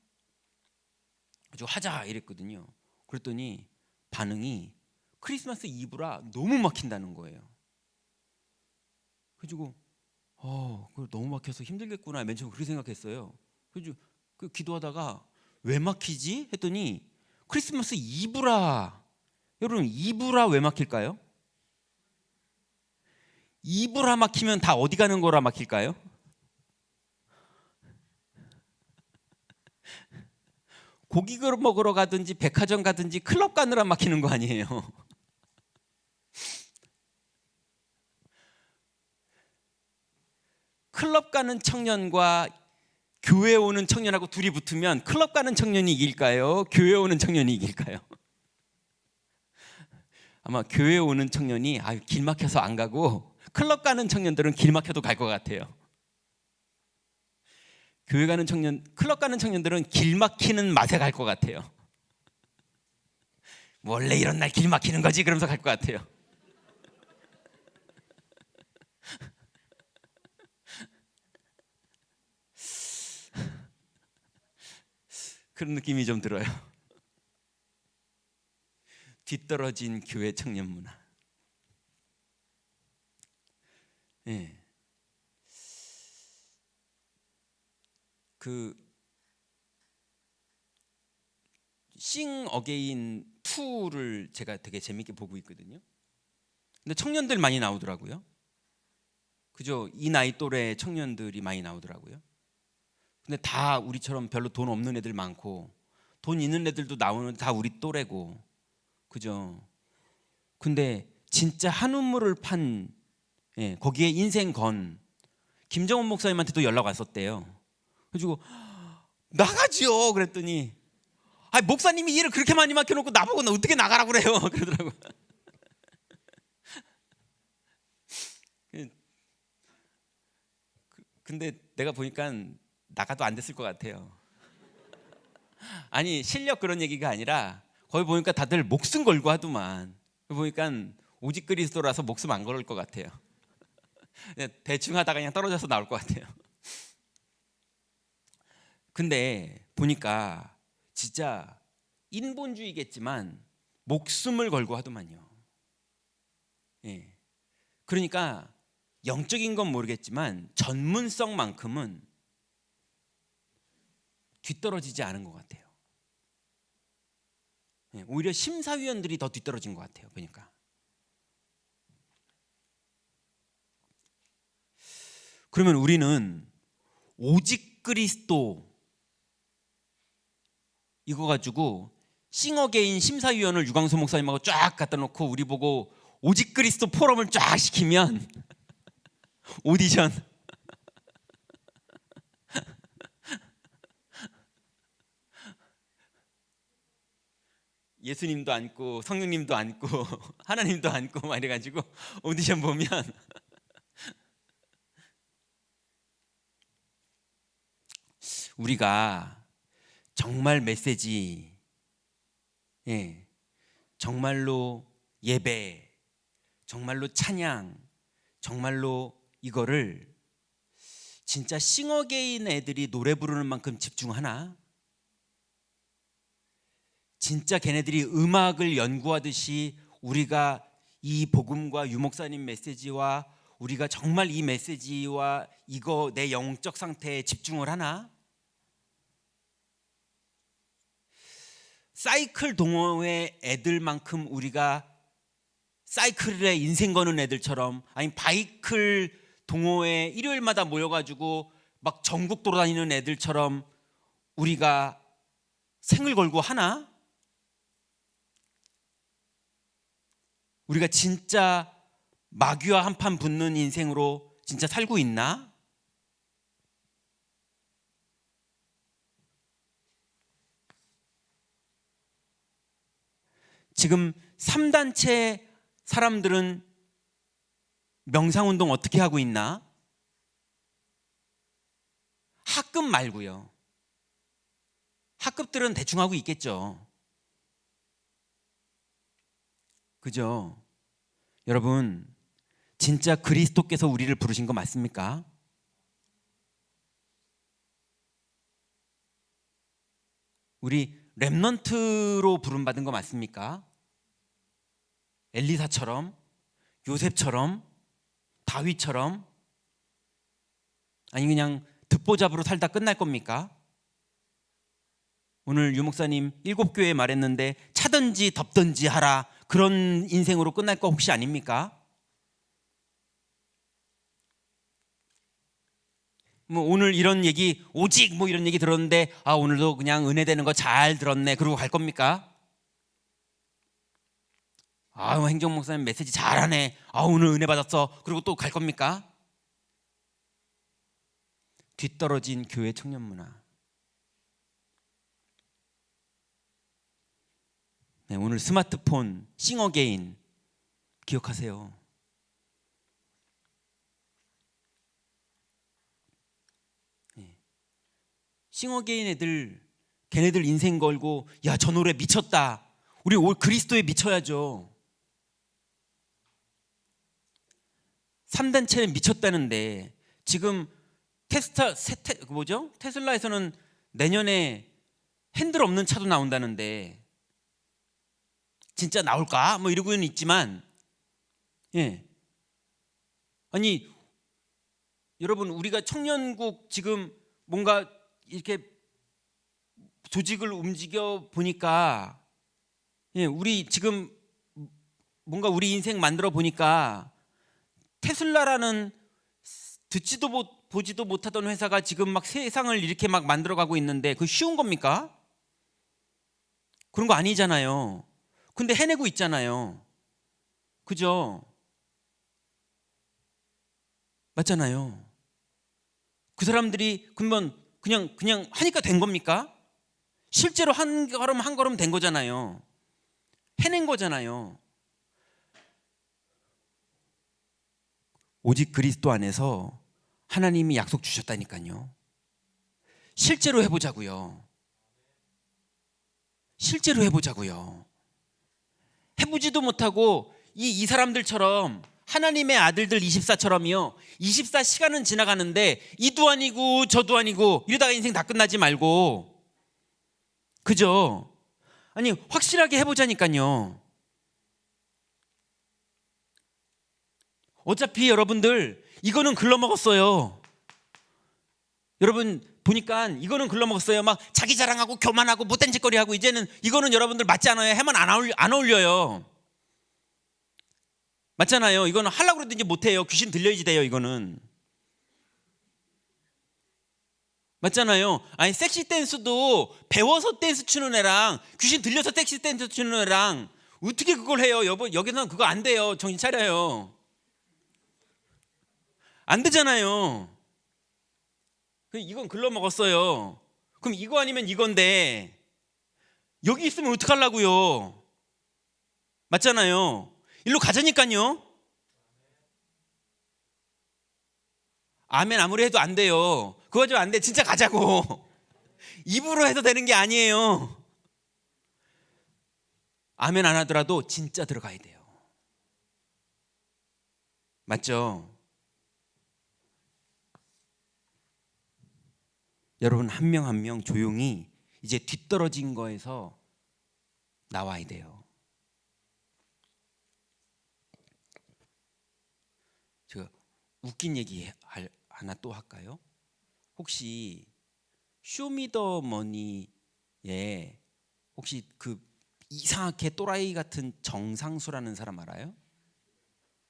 아주 하자 이랬거든요. 그랬더니 반응이 크리스마스 이브라 너무 막힌다는 거예요. 그래가지고 너무 막혀서 힘들겠구나 맨 처음 그렇게 생각했어요. 그래서 그 기도하다가 왜 막히지 했더니 크리스마스 이브라. 여러분 이브라 왜 막힐까요? 이브라 막히면 다 어디 가는 거라 막힐까요? 고기 먹으러 가든지 백화점 가든지 클럽 가느라 막히는 거 아니에요. 클럽 가는 청년과 교회 오는 청년하고 둘이 붙으면 클럽 가는 청년이 이길까요? 교회 오는 청년이 이길까요? 아마 교회 오는 청년이 길 막혀서 안 가고 클럽 가는 청년들은 길 막혀도 갈 것 같아요. 교회 가는 청년, 클럽 가는 청년들은 길 막히는 맛에 갈 것 같아요. 원래 이런 날 길 막히는 거지 그러면서 갈 것 같아요. 그런 느낌이 좀 들어요. 뒤떨어진 교회 청년 문화. 예. 싱 어게인 2를 제가 되게 재밌게 보고 있거든요. 근데 청년들 많이 나오더라고요. 그죠? 이 나이 또래 청년들이 많이 나오더라고요. 근데 다 우리처럼 별로 돈 없는 애들 많고 돈 있는 애들도 나오는데 다 우리 또래고, 그죠? 근데 진짜 한 우물을 판, 거기에 인생 건 김정은 목사님한테도 연락 왔었대요. 그래가지고 나가지요 그랬더니, 아, 목사님이 일을 그렇게 많이 맡겨놓고 나보고 너 어떻게 나가라고 그래요? 그러더라고. 근데 내가 보니까 나가도 안 됐을 것 같아요. 아니, 실력 그런 얘기가 아니라 거기 보니까 다들 목숨 걸고 하더만. 보니까 오직 그리스도라서 목숨 안 걸을 것 같아요. 그냥 대충 하다가 그냥 떨어져서 나올 것 같아요. 근데 보니까 진짜 인본주의겠지만 목숨을 걸고 하더만요. 예. 그러니까 영적인 건 모르겠지만 전문성만큼은 뒤떨어지지 않은 것 같아요. 예. 오히려 심사위원들이 더 뒤떨어진 것 같아요. 보니까. 그러면 우리는 오직 그리스도 이거 가지고 싱어게인 심사위원을 유광수 목사님하고 쫙 갖다 놓고 우리 보고 오직 그리스도 포럼을 쫙 시키면 오디션 예수님도 앉고 성령님도 앉고 하나님도 앉고 막 이래가지고 오디션 보면 우리가 정말 메시지, 정말로 예배, 정말로 찬양, 정말로 이거를 진짜 싱어게인 애들이 노래 부르는 만큼 집중하나? 진짜 걔네들이 음악을 연구하듯이 우리가 이 복음과 유목사님 메시지와 우리가 정말 이 메시지와 이거 내 영적 상태에 집중을 하나? 사이클 동호회 애들만큼 우리가 사이클에 인생 거는 애들처럼, 아니 바이클 동호회 일요일마다 모여가지고 막 전국 돌아다니는 애들처럼 우리가 생을 걸고 하나? 우리가 진짜 마귀와 한판 붙는 인생으로 진짜 살고 있나? 지금 3단체 사람들은 명상운동 어떻게 하고 있나? 학급 말고요. 학급들은 대충 하고 있겠죠. 그죠? 여러분, 진짜 그리스도께서 우리를 부르신 거 맞습니까? 우리 렘넌트로 부름받은 거 맞습니까? 엘리사처럼, 요셉처럼, 다윗처럼, 아니 그냥 듣보잡으로 살다 끝날 겁니까? 오늘 유목사님 7교회 말했는데 차든지 덮든지 하라, 그런 인생으로 끝날 거 혹시 아닙니까? 뭐 오늘 이런 얘기, 오직 뭐 이런 얘기 들었는데 아 오늘도 그냥 은혜 되는 거 잘 들었네 그러고 갈 겁니까? 아 행정 목사님 메시지 잘하네, 아 오늘 은혜 받았어 그리고 또 갈 겁니까? 뒤떨어진 교회 청년 문화. 네, 오늘 스마트폰 싱어게인 기억하세요. 싱어게인 애들, 걔네들 인생 걸고 야 저 노래 미쳤다, 우리 올 그리스도에 미쳐야죠. 3단체는 미쳤다는데 지금 테슬라에서는 내년에 핸들 없는 차도 나온다는데 진짜 나올까? 뭐 이러고는 있지만, 아니 여러분 우리가 청년국 지금 뭔가 이렇게 조직을 움직여 보니까, 우리 지금 뭔가 우리 인생 만들어 보니까 테슬라라는 듣지도 보지도 못하던 회사가 지금 막 세상을 이렇게 막 만들어가고 있는데 그거 쉬운 겁니까? 그런 거 아니잖아요. 근데 해내고 있잖아요. 그죠? 맞잖아요. 그 사람들이 그러면 그냥 하니까 된 겁니까? 실제로 한 걸음 된 거잖아요. 해낸 거잖아요. 오직 그리스도 안에서 하나님이 약속 주셨다니까요. 실제로 해보자고요. 실제로 해보자고요. 해보지도 못하고 이 사람들처럼 하나님의 아들들 24처럼요. 24시간은 지나가는데 이도 아니고 저도 아니고 이러다가 인생 다 끝나지 말고, 그죠? 아니 확실하게 해보자니까요. 어차피 여러분들 이거는 글러먹었어요. 여러분 보니까 이거는 글러먹었어요. 막 자기 자랑하고 교만하고 못된 짓거리 하고 이제는 이거는 여러분들 맞지 않아요. 해만 안 어울려요. 맞잖아요. 이거는 하려고 그러든지 못해요. 귀신 들려야지 돼요. 이거는 맞잖아요. 아니 섹시 댄스도 배워서 댄스 추는 애랑 귀신 들려서 섹시 댄스 추는 애랑 어떻게 그걸 해요? 여기서는 그거 안 돼요. 정신 차려요. 안 되잖아요. 이건 글러먹었어요. 그럼 이거 아니면 이건데 여기 있으면 어떡하려고요? 맞잖아요. 일로 가자니까요. 아멘 아무리 해도 안 돼요. 그거 좀 안 돼. 진짜 가자고. 입으로 해서 되는 게 아니에요. 아멘 안 하더라도 진짜 들어가야 돼요. 맞죠? 여러분 한 명 한 명 조용히 이제 뒤떨어진 거에서 나와야 돼요. 제가 웃긴 얘기 하나 또 할까요? 혹시 쇼미더머니에 혹시 그 이상하게 또라이 같은 정상수라는 사람 알아요?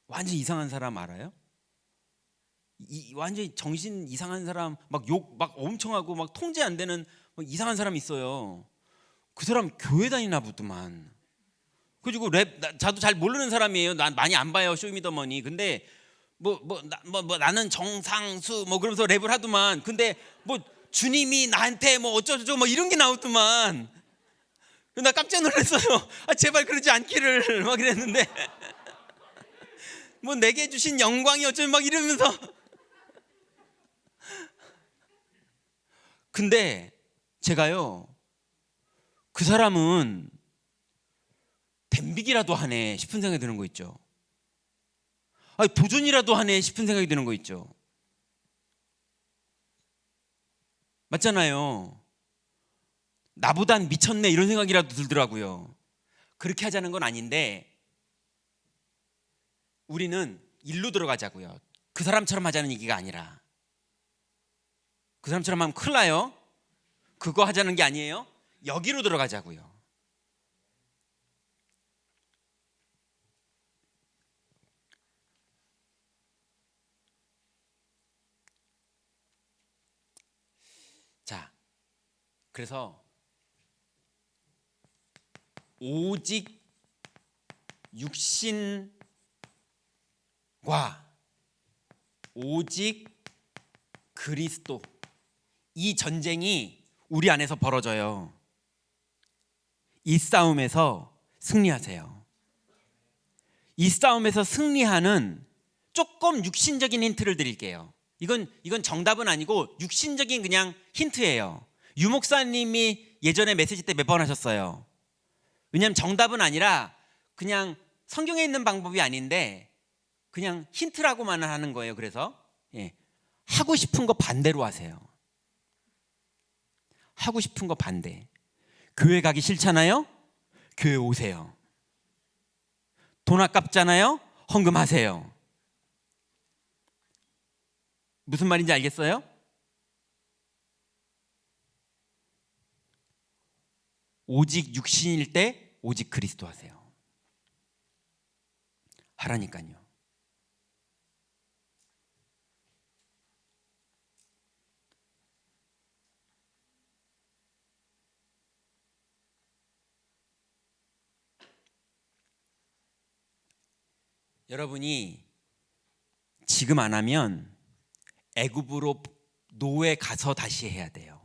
완전 이상한 사람 알아요? 완전히 정신 이상한 사람 막 욕 막 엄청 하고 막 통제 안 되는 이상한 사람 있어요. 그 사람 교회 다니나 보더만. 그리고 저도 잘 모르는 사람이에요. 난 많이 안 봐요 쇼미더머니. 근데 나는 정상수 뭐 그러면서 랩을 하더만. 근데 뭐 주님이 나한테 뭐 어쩌고저쩌고 뭐 이런 게 나오더만. 나 깜짝 놀랐어요. 아, 제발 그러지 않기를 막 이랬는데 뭐 내게 주신 영광이 어쩌고 막 이러면서. 근데 제가요 그 사람은 댐비기라도 하네 싶은 생각이 드는 거 있죠. 아니, 도전이라도 하네 싶은 생각이 드는 거 있죠. 맞잖아요. 나보단 미쳤네 이런 생각이라도 들더라고요. 그렇게 하자는 건 아닌데 우리는 일로 들어가자고요. 그 사람처럼 하자는 얘기가 아니라. 그 사람처럼 하면 큰일 나요. 그거 하자는 게 아니에요. 여기로 들어가자고요. 자, 그래서 오직 육신과 오직 그리스도, 이 전쟁이 우리 안에서 벌어져요. 이 싸움에서 승리하세요. 이 싸움에서 승리하는 조금 육신적인 힌트를 드릴게요. 이건 정답은 아니고 육신적인 그냥 힌트예요. 유 목사님이 예전에 메시지 때 몇 번 하셨어요. 왜냐하면 정답은 아니라 그냥 성경에 있는 방법이 아닌데 그냥 힌트라고만 하는 거예요. 그래서 하고 싶은 거 반대로 하세요. 하고 싶은 거 반대. 교회 가기 싫잖아요? 교회 오세요. 돈 아깝잖아요? 헌금하세요. 무슨 말인지 알겠어요? 오직 육신일 때 오직 그리스도 하세요. 하라니까요. 여러분이 지금 안 하면 애굽으로 노예 가서 다시 해야 돼요.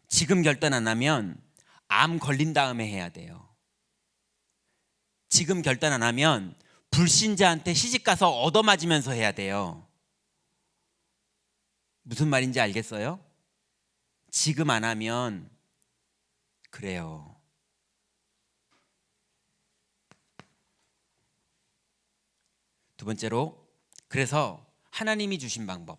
지금 결단 안 하면 암 걸린 다음에 해야 돼요. 지금 결단 안 하면 불신자한테 시집 가서 얻어맞으면서 해야 돼요. 무슨 말인지 알겠어요? 지금 안 하면 그래요. 두 번째로, 그래서 하나님이 주신 방법.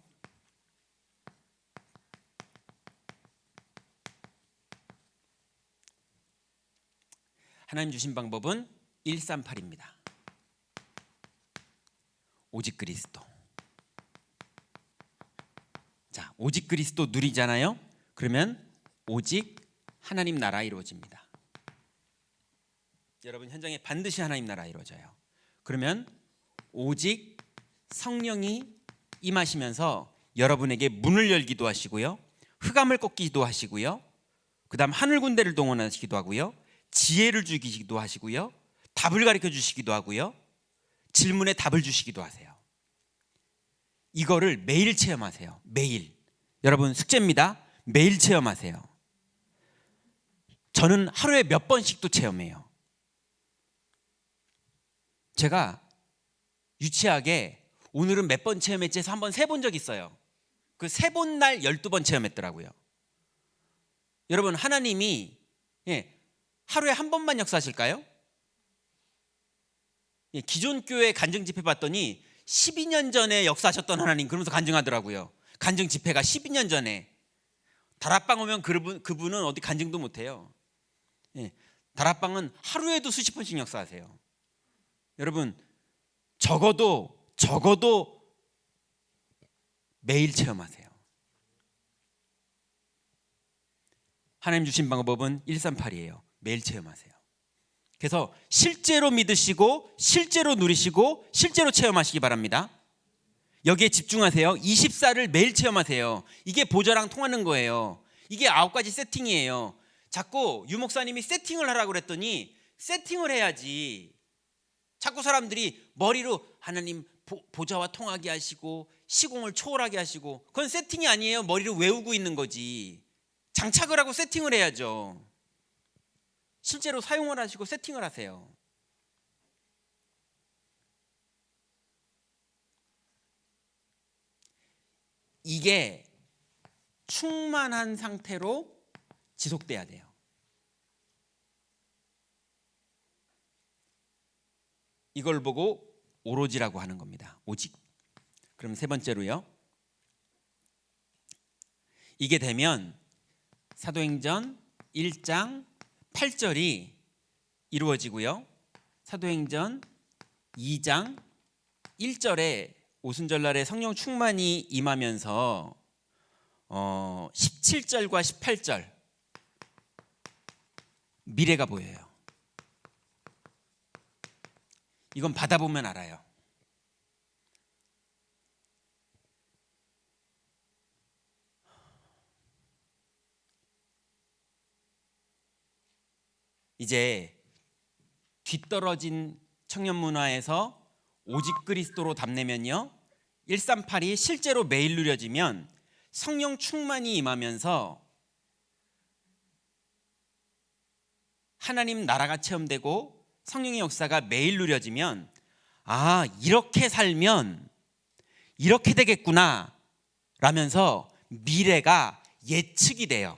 하나님 주신 방법은 138입니다. 오직 그리스도. 자, 오직 그리스도 누리잖아요. 그러면 오직 하나님 나라 이루어집니다. 여러분 현장에 반드시 하나님 나라 이루어져요. 그러면 오직 성령이 임하시면서 여러분에게 문을 열기도 하시고요, 흑암을 꺾기도 하시고요, 그 다음 하늘 군대를 동원하시기도 하고요, 지혜를 주기도 하시고요, 답을 가르쳐 주시기도 하고요, 질문에 답을 주시기도 하세요. 이거를 매일 체험하세요. 매일. 여러분 숙제입니다. 매일 체험하세요. 저는 하루에 몇 번씩도 체험해요. 제가 유치하게 오늘은 몇 번 체험했지 해서 한번 세본 적 있어요. 그 세 본 날 12번 체험했더라고요. 여러분 하나님이 하루에 한 번만 역사하실까요? 기존 교회 간증 집회 봤더니 12년 전에 역사하셨던 하나님 그러면서 간증하더라고요. 간증 집회가 12년 전에. 다락방 오면 그분은 어디 간증도 못해요. 다락방은 하루에도 수십 번씩 역사하세요. 여러분 적어도 매일 체험하세요. 하나님 주신 방법은 138이에요. 매일 체험하세요. 그래서 실제로 믿으시고 실제로 누리시고 실제로 체험하시기 바랍니다. 여기에 집중하세요. 24를 매일 체험하세요. 이게 보좌랑 통하는 거예요. 이게 9가지 세팅이에요. 자꾸 유 목사님이 세팅을 하라고 그랬더니 세팅을 해야지. 자꾸 사람들이 머리로 하나님 보좌와 통하게 하시고 시공을 초월하게 하시고, 그건 세팅이 아니에요. 머리로 외우고 있는 거지. 장착을 하고 세팅을 해야죠. 실제로 사용을 하시고 세팅을 하세요. 이게 충만한 상태로 지속돼야 돼요. 이걸 보고 오로지라고 하는 겁니다. 오직. 그럼 세 번째로요, 이게 되면 사도행전 1장 8절이 이루어지고요, 사도행전 2장 1절에 오순절날에 성령 충만이 임하면서 17절과 18절 미래가 보여요. 이건 받아보면 알아요. 이제 뒤떨어진 청년 문화에서 오직 그리스도로 답내면요, 138이 실제로 매일 누려지면 성령 충만이 임하면서 하나님 나라가 체험되고 성령의 역사가 매일 누려지면, 아, 이렇게 살면 이렇게 되겠구나 라면서 미래가 예측이 돼요.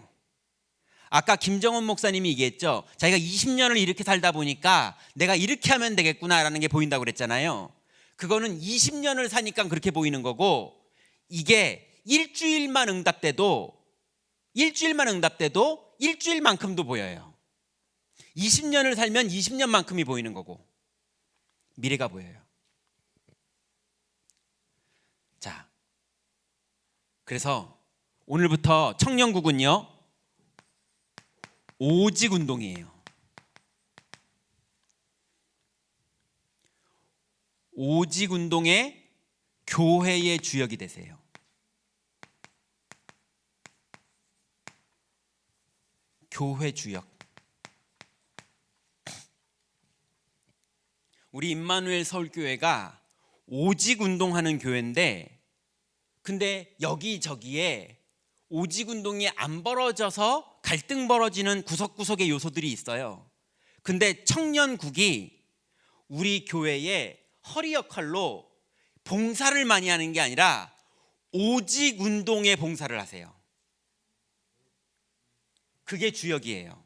아까 김정원 목사님이 얘기했죠. 자기가 20년을 이렇게 살다 보니까 내가 이렇게 하면 되겠구나라는 게 보인다고 그랬잖아요. 그거는 20년을 사니까 그렇게 보이는 거고, 이게 일주일만 응답돼도 일주일만큼도 보여요. 20년을 살면 20년만큼이 보이는 거고 미래가 보여요. 자, 그래서 오늘부터 청년국은요, 오직 운동이에요. 오직 운동의 교회의 주역이 되세요. 교회 주역. 우리 임마누엘 서울교회가 오직 운동하는 교회인데, 근데 여기저기에 오직 운동이 안 벌어져서 갈등 벌어지는 구석구석의 요소들이 있어요. 근데 청년국이 우리 교회의 허리 역할로 봉사를 많이 하는 게 아니라 오직 운동에 봉사를 하세요. 그게 주역이에요.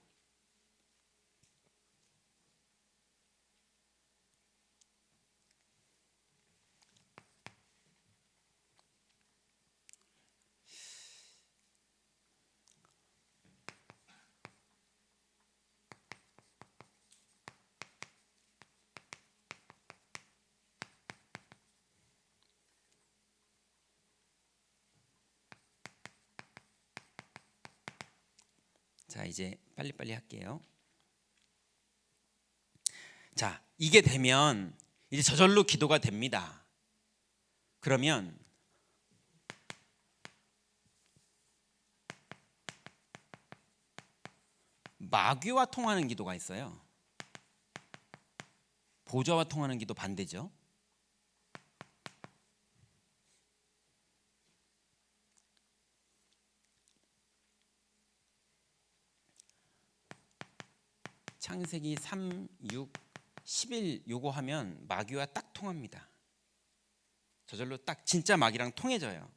자, 이제 빨리빨리 할게요. 자, 이게 되면 이제 저절로 기도가 됩니다. 그러면 마귀와 통하는 기도가 있어요. 보좌와 통하는 기도 반대죠. 창세기 3, 6, 11 요거 하면 마귀와 딱 통합니다. 저절로 딱 진짜 마귀랑 통해져요.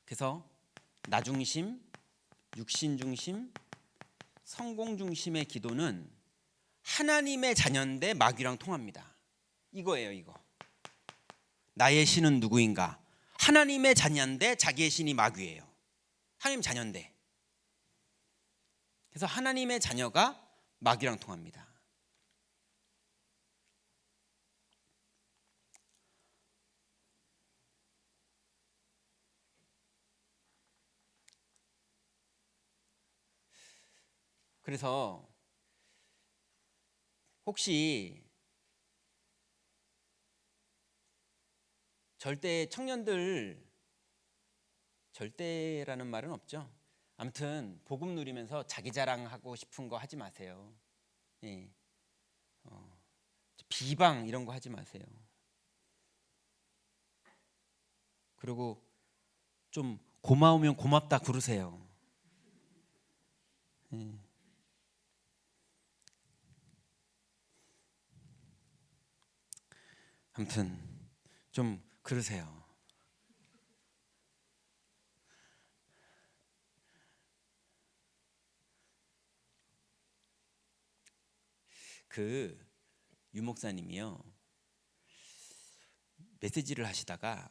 그래서 나 중심, 육신 중심, 성공 중심의 기도는 하나님의 자녀인데 마귀랑 통합니다. 이거예요, 이거. 나의 신은 누구인가? 하나님의 자녀인데 자기의 신이 마귀예요. 하나님 자녀인데. 그래서 하나님의 자녀가 마귀랑 통합니다. 그래서 혹시 절대 청년들, 절대라는 말은 없죠. 아무튼 복음 누리면서 자기 자랑하고 싶은 거 하지 마세요. 예. 비방 이런 거 하지 마세요. 그리고 좀 고마우면 고맙다 그러세요. 예. 아무튼 좀 그러세요. 그 유목사님이요, 메시지를 하시다가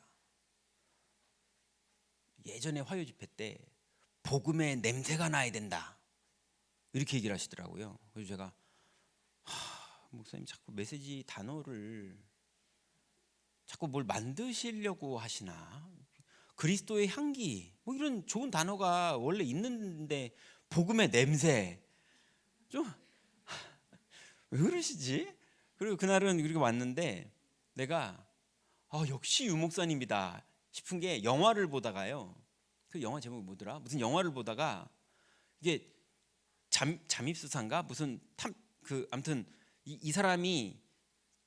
예전에 화요 집회 때 복음의 냄새가 나야 된다 이렇게 얘기를 하시더라고요. 그래서 제가 목사님 자꾸 메시지 단어를 자꾸 뭘 만드시려고 하시나, 그리스도의 향기 뭐 이런 좋은 단어가 원래 있는데 복음의 냄새 좀 왜 그러시지? 그리고 그날은 이렇게 왔는데 내가 역시 유목사님이다 싶은 게, 영화를 보다가요, 그 영화 제목이 뭐더라? 무슨 영화를 보다가 이게 잠입수사인가 무슨 아무튼 이 사람이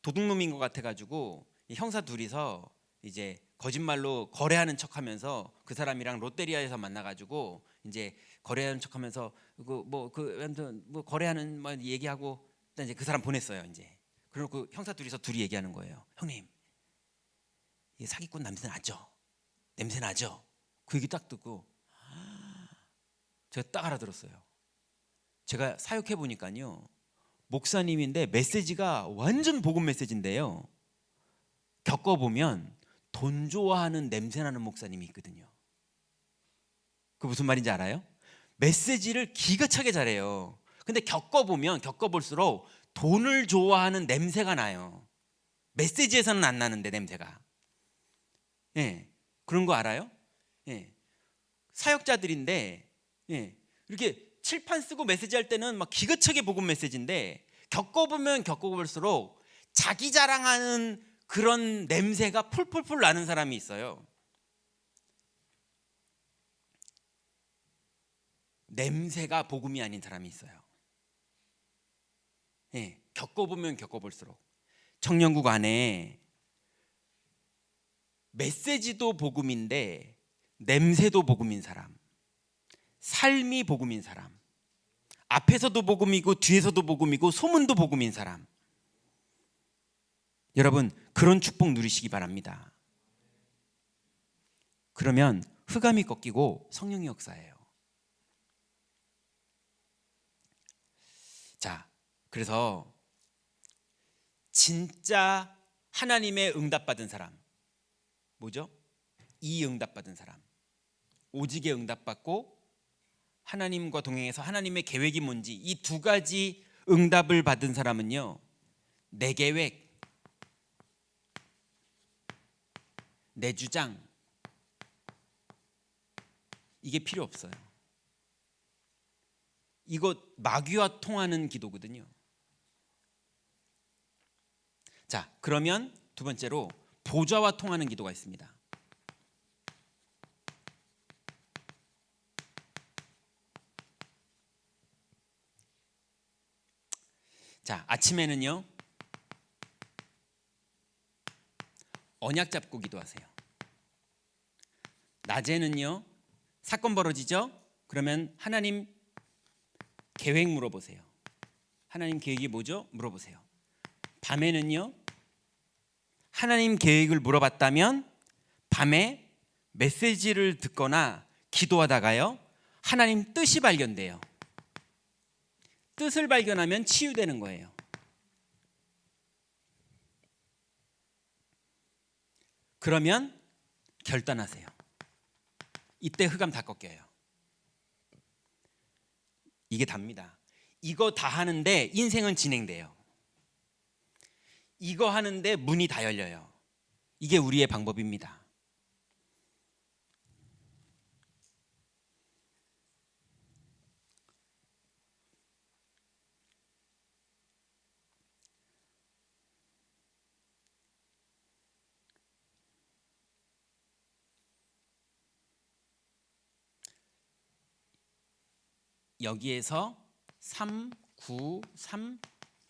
도둑놈인 것 같아가지고 형사 둘이서 이제 거짓말로 거래하는 척하면서 그 사람이랑 롯데리아에서 만나가지고 이제 거래하는 척하면서 아무튼 거래하는 뭐 얘기하고 일단 이제 그 사람 보냈어요. 이제 그리고 그 형사 둘이 얘기하는 거예요. 형님, 이게 사기꾼 냄새 나죠? 냄새 나죠? 그 얘기 딱 듣고 제가 딱 알아들었어요. 제가 사역해 보니까요, 목사님인데 메시지가 완전 복음 메시지인데요, 겪어보면 돈 좋아하는 냄새나는 목사님이 있거든요. 그 무슨 말인지 알아요? 메시지를 기가 차게 잘해요. 근데 겪어볼수록 돈을 좋아하는 냄새가 나요. 메시지에서는 안 나는데 냄새가. 예, 그런 거 알아요? 예, 사역자들인데 이렇게 칠판 쓰고 메시지 할 때는 막 기가 차게 복음 메시지인데 겪어볼수록 자기 자랑하는 그런 냄새가 풀풀풀 나는 사람이 있어요. 냄새가 복음이 아닌 사람이 있어요. 겪어보면 겪어볼수록 청년국 안에 메시지도 복음인데 냄새도 복음인 사람, 삶이 복음인 사람, 앞에서도 복음이고 뒤에서도 복음이고 소문도 복음인 사람, 여러분 그런 축복 누리시기 바랍니다. 그러면 흑암이 꺾이고 성령의 역사예요. 자, 그래서 진짜 하나님의 응답받은 사람 뭐죠? 이 응답받은 사람, 오직의 응답받고 하나님과 동행해서 하나님의 계획이 뭔지 이 두 가지 응답을 받은 사람은요, 내 계획, 내 주장 이게 필요 없어요. 이거 마귀와 통하는 기도거든요. 자, 그러면 두 번째로 보좌와 통하는 기도가 있습니다. 자, 아침에는요 언약 잡고 기도하세요. 낮에는요 사건 벌어지죠? 그러면 하나님 계획 물어보세요. 하나님 계획이 뭐죠? 물어보세요. 밤에는요 하나님 계획을 물어봤다면 밤에 메시지를 듣거나 기도하다가요 하나님 뜻이 발견돼요. 뜻을 발견하면 치유되는 거예요. 그러면 결단하세요. 이때 흑암 다 꺾여요. 이게 답니다. 이거 다 하는데 인생은 진행돼요. 이거 하는데 문이 다 열려요. 이게 우리의 방법입니다. 여기에서 3, 9, 3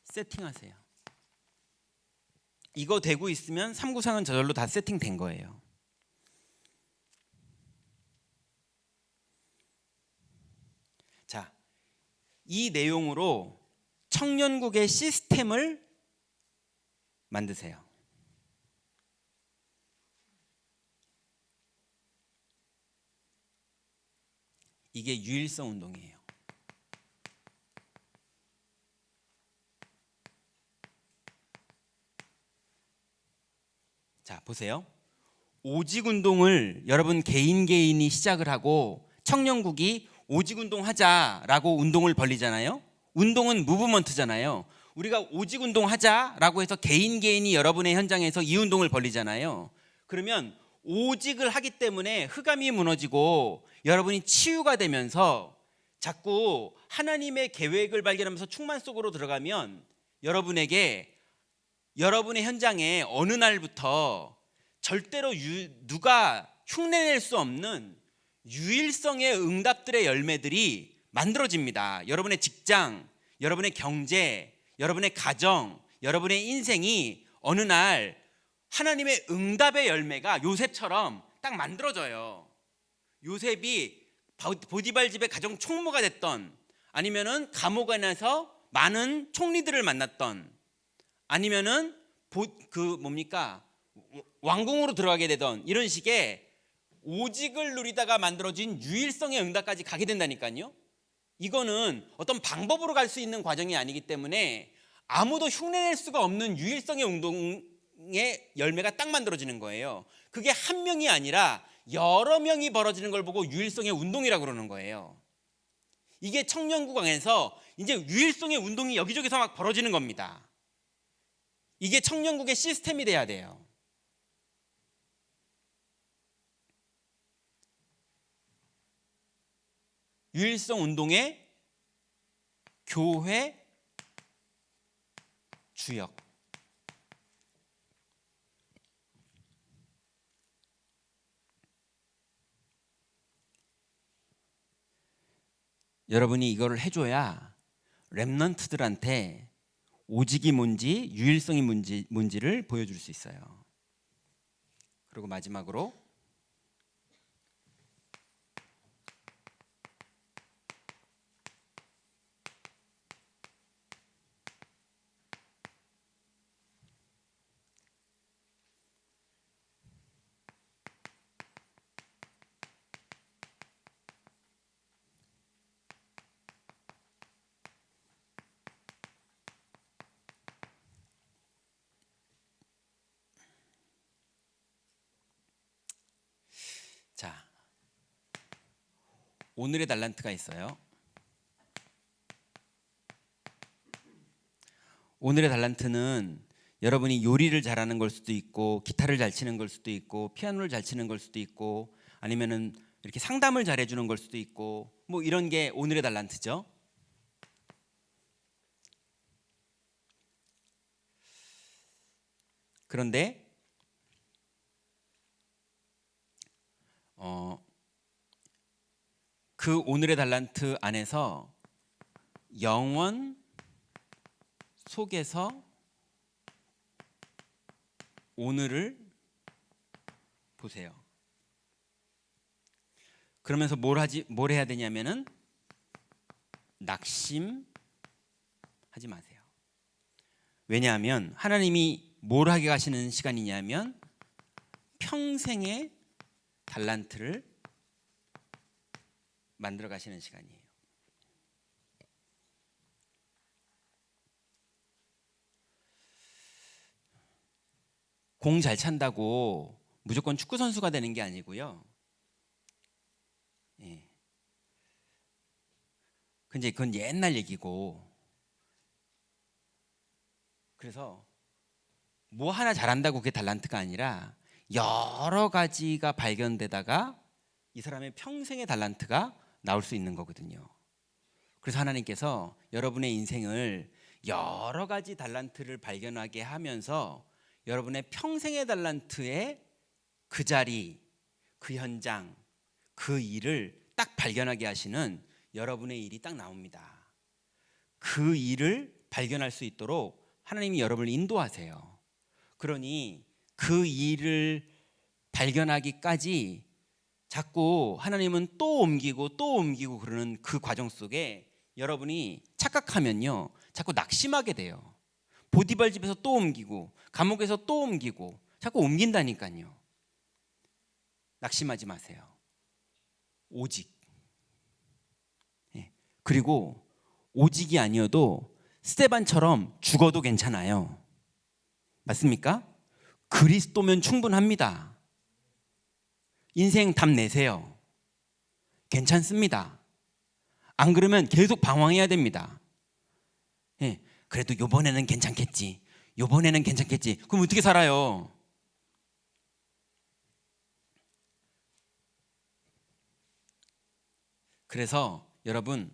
세팅하세요. 이거 되고 있으면 3구상은 저절로 다 세팅된 거예요. 자, 이 내용으로 청년국의 시스템을 만드세요. 이게 유일성 운동이에요. 자, 보세요. 오직 운동을 여러분 개인이 시작을 하고 청년국이 오직 운동 하자라고 운동을 벌리잖아요. 운동은 무브먼트잖아요. 우리가 오직 운동 하자라고 해서 개인이 여러분의 현장에서 이 운동을 벌리잖아요. 그러면 오직을 하기 때문에 흑암이 무너지고 여러분이 치유가 되면서 자꾸 하나님의 계획을 발견하면서 충만 속으로 들어가면 여러분에게 여러분의 현장에 어느 날부터 절대로 누가 흉내낼 수 없는 유일성의 응답들의 열매들이 만들어집니다. 여러분의 직장, 여러분의 경제, 여러분의 가정, 여러분의 인생이 어느 날 하나님의 응답의 열매가 요셉처럼 딱 만들어져요. 요셉이 보디발 집의 가정 총무가 됐던, 아니면은 감옥 안에서 많은 총리들을 만났던, 아니면은 왕궁으로 들어가게 되던 이런 식의 오직을 누리다가 만들어진 유일성의 응답까지 가게 된다니까요. 이거는 어떤 방법으로 갈 수 있는 과정이 아니기 때문에 아무도 흉내낼 수가 없는 유일성의 운동의 열매가 딱 만들어지는 거예요. 그게 한 명이 아니라 여러 명이 벌어지는 걸 보고 유일성의 운동이라고 그러는 거예요. 이게 청년국 안에서 이제 유일성의 운동이 여기저기서 막 벌어지는 겁니다. 이게 청년국의 시스템이 돼야 돼요. 유일성 운동의 교회 주역. 여러분이 이거를 해줘야 렘넌트들한테 오직이 뭔지, 유일성이 뭔지를 보여줄 수 있어요. 그리고 마지막으로 자, 오늘의 달란트가 있어요. 오늘의 달란트는 여러분이 요리를 잘하는 걸 수도 있고, 기타를 잘 치는 걸 수도 있고, 피아노를 잘 치는 걸 수도 있고, 아니면은 이렇게 상담을 잘 해주는 걸 수도 있고, 뭐 이런 게 오늘의 달란트죠. 그런데 그 오늘의 달란트 안에서 영원 속에서 오늘을 보세요. 그러면서 뭘 해야 되냐면은 낙심하지 마세요. 왜냐하면 하나님이 뭘 하게 가시는 시간이냐면 평생의 달란트를 만들어 가시는 시간이에요. 공 잘 찬다고 무조건 축구 선수가 되는 게 아니고요. 예. 근데 그건 옛날 얘기고. 그래서 뭐 하나 잘한다고 그게 달란트가 아니라 여러 가지가 발견되다가 이 사람의 평생의 달란트가 나올 수 있는 거거든요. 그래서 하나님께서 여러분의 인생을 여러 가지 달란트를 발견하게 하면서 여러분의 평생의 달란트의 그 자리, 그 현장, 그 일을 딱 발견하게 하시는 여러분의 일이 딱 나옵니다. 그 일을 발견할 수 있도록 하나님이 여러분을 인도하세요. 그러니 그 일을 발견하기까지 자꾸 하나님은 또 옮기고 그러는 그 과정 속에 여러분이 착각하면요, 자꾸 낙심하게 돼요. 보디발 집에서 또 옮기고 감옥에서 또 옮기고 자꾸 옮긴다니까요. 낙심하지 마세요. 오직. 그리고 오직이 아니어도 스데반처럼 죽어도 괜찮아요. 맞습니까? 그리스도면 충분합니다. 인생 답 내세요. 괜찮습니다. 안 그러면 계속 방황해야 됩니다. 그래도 요번에는 괜찮겠지. 요번에는 괜찮겠지. 그럼 어떻게 살아요? 그래서 여러분,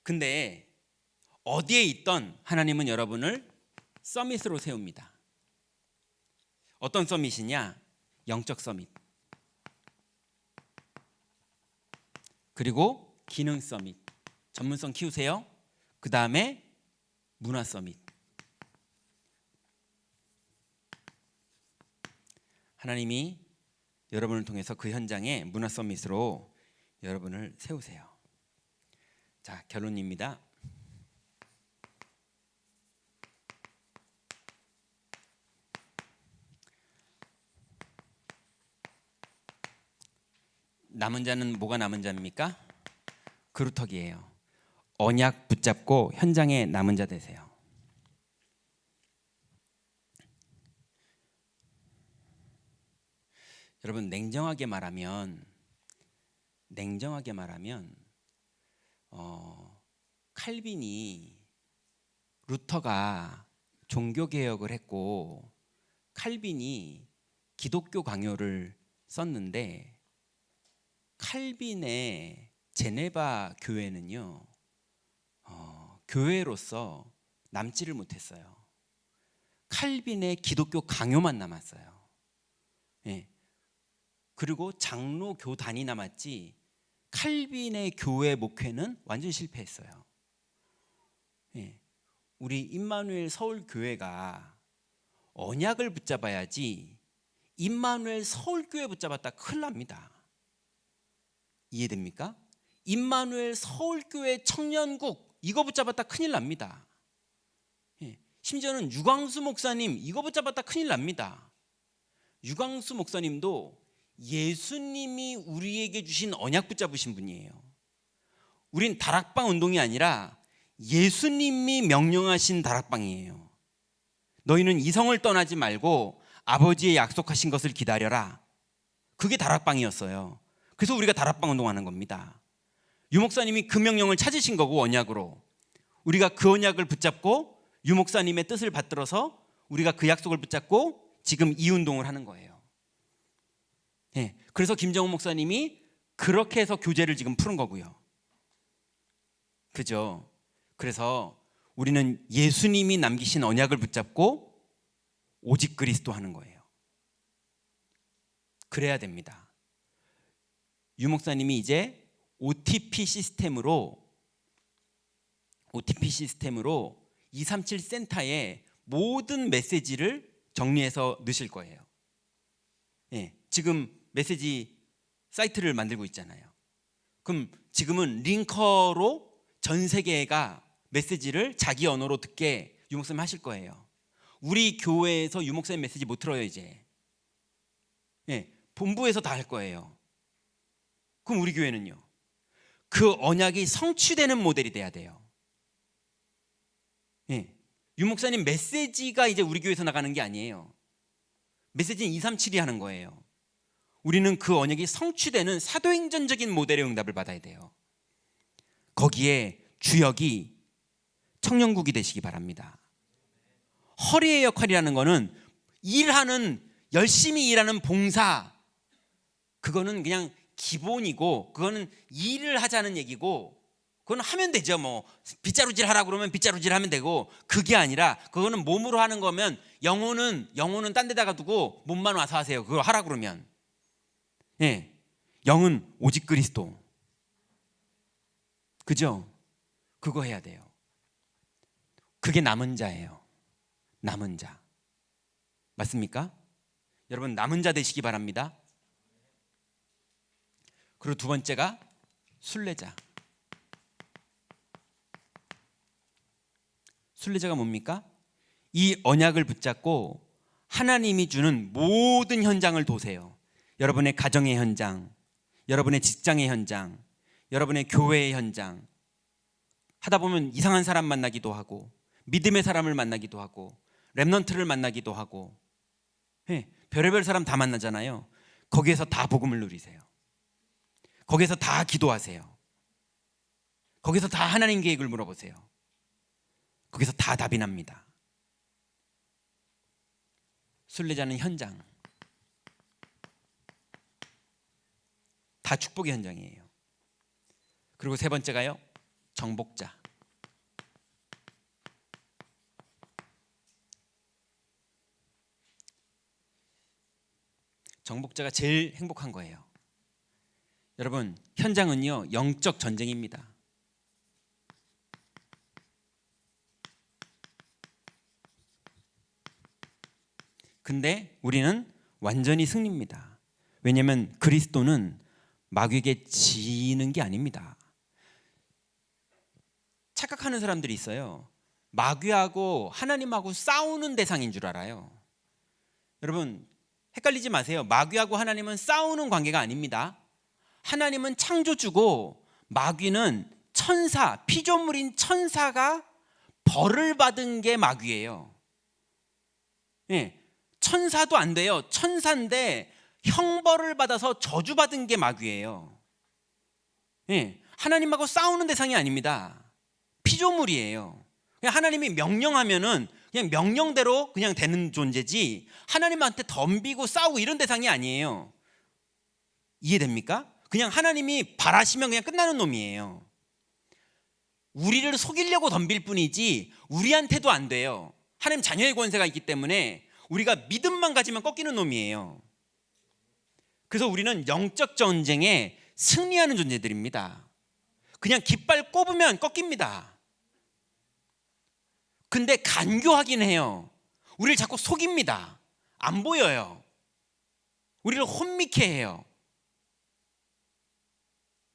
근데 어디에 있던 하나님은 여러분을 서밋으로 세웁니다. 어떤 서밋이냐? 영적 서밋. 그리고 기능 서밋. 전문성 키우세요. 그 다음에 문화 서밋. 하나님이 여러분을 통해서 그 현장에 문화 서밋으로 여러분을 세우세요. 자, 결론입니다. 남은 자는 뭐가 남은 자입니까? 그루터기예요. 언약 붙잡고 현장에 남은 자 되세요. 여러분, 냉정하게 말하면 칼빈이, 루터가 종교 개혁을 했고 칼빈이 기독교 강요를 썼는데 칼빈의 제네바 교회는요, 교회로서 남지를 못했어요. 칼빈의 기독교 강요만 남았어요. 그리고 장로 교단이 남았지 칼빈의 교회 목회는 완전히 실패했어요. 우리 임마누엘 서울교회가 언약을 붙잡아야지 임마누엘 서울교회 붙잡았다 큰일 납니다. 이해됩니까? 임마누엘 서울교회 청년국 이거 붙잡았다 큰일 납니다. 심지어는 유광수 목사님 이거 붙잡았다 큰일 납니다. 유광수 목사님도 예수님이 우리에게 주신 언약 붙잡으신 분이에요. 우린 다락방 운동이 아니라 예수님이 명령하신 다락방이에요. 너희는 이성을 떠나지 말고 아버지의 약속하신 것을 기다려라. 그게 다락방이었어요. 그래서 우리가 다락방 운동하는 겁니다. 유 목사님이 그 명령을 찾으신 거고 언약으로 우리가 그 언약을 붙잡고 유 목사님의 뜻을 받들어서 우리가 그 약속을 붙잡고 지금 이 운동을 하는 거예요. 그래서 김정은 목사님이 그렇게 해서 교제를 지금 푸는 거고요. 그죠? 그래서 우리는 예수님이 남기신 언약을 붙잡고 오직 그리스도 하는 거예요. 그래야 됩니다. 유 목사님이 이제 OTP 시스템으로 237 센터에 모든 메시지를 정리해서 넣으실 거예요. 지금 메시지 사이트를 만들고 있잖아요. 그럼 지금은 링커로 전 세계가 메시지를 자기 언어로 듣게 유 목사님 하실 거예요. 우리 교회에서 유 목사님 메시지 못 들어요 이제. 본부에서 다 할 거예요. 그럼 우리 교회는요? 그 언약이 성취되는 모델이 돼야 돼요. 유 목사님 메시지가 이제 우리 교회에서 나가는 게 아니에요. 메시지는 237이 하는 거예요. 우리는 그 언약이 성취되는 사도행전적인 모델의 응답을 받아야 돼요. 거기에 주역이 청년국이 되시기 바랍니다. 허리의 역할이라는 거는 열심히 일하는 봉사, 그거는 그냥 기본이고 그거는 일을 하자는 얘기고 그건 하면 되죠. 뭐 빗자루질 하라고 그러면 빗자루질 하면 되고, 그게 아니라 그거는 몸으로 하는 거면 영혼은 딴 데다가 두고 몸만 와서 하세요. 그거 하라 그러면. 영은 오직 그리스도. 그죠? 그거 해야 돼요. 그게 남은 자예요. 남은 자. 맞습니까? 여러분 남은 자 되시기 바랍니다. 그리고 두 번째가 순례자. 순례자가 뭡니까? 이 언약을 붙잡고 하나님이 주는 모든 현장을 도세요. 여러분의 가정의 현장, 여러분의 직장의 현장, 여러분의 교회의 현장. 하다 보면 이상한 사람 만나기도 하고 믿음의 사람을 만나기도 하고 렘넌트를 만나기도 하고 별의별 사람 다 만나잖아요. 거기에서 다 복음을 누리세요. 거기에서 다 기도하세요. 거기서 다 하나님 계획을 물어보세요. 거기서 다 답이 납니다. 순례자는 현장, 다 축복의 현장이에요. 그리고 세 번째가요, 정복자. 정복자가 제일 행복한 거예요. 여러분, 현장은요 영적 전쟁입니다. 근데 우리는 완전히 승리입니다. 왜냐하면 그리스도는 마귀에게 지는 게 아닙니다. 착각하는 사람들이 있어요. 마귀하고 하나님하고 싸우는 대상인 줄 알아요. 여러분 헷갈리지 마세요. 마귀하고 하나님은 싸우는 관계가 아닙니다. 하나님은 창조주고 마귀는 천사, 피조물인 천사가 벌을 받은 게 마귀예요. 천사도 안 돼요. 천사인데 형벌을 받아서 저주받은 게 마귀예요. 하나님하고 싸우는 대상이 아닙니다. 피조물이에요. 그냥 하나님이 명령하면은 그냥 명령대로 그냥 되는 존재지 하나님한테 덤비고 싸우고 이런 대상이 아니에요. 이해됩니까? 그냥 하나님이 바라시면 그냥 끝나는 놈이에요. 우리를 속이려고 덤빌 뿐이지 우리한테도 안 돼요. 하나님 자녀의 권세가 있기 때문에 우리가 믿음만 가지면 꺾이는 놈이에요. 그래서 우리는 영적 전쟁에 승리하는 존재들입니다. 그냥 깃발 꼽으면 꺾입니다. 근데 간교하긴 해요. 우리를 자꾸 속입니다. 안 보여요. 우리를 혼미케 해요.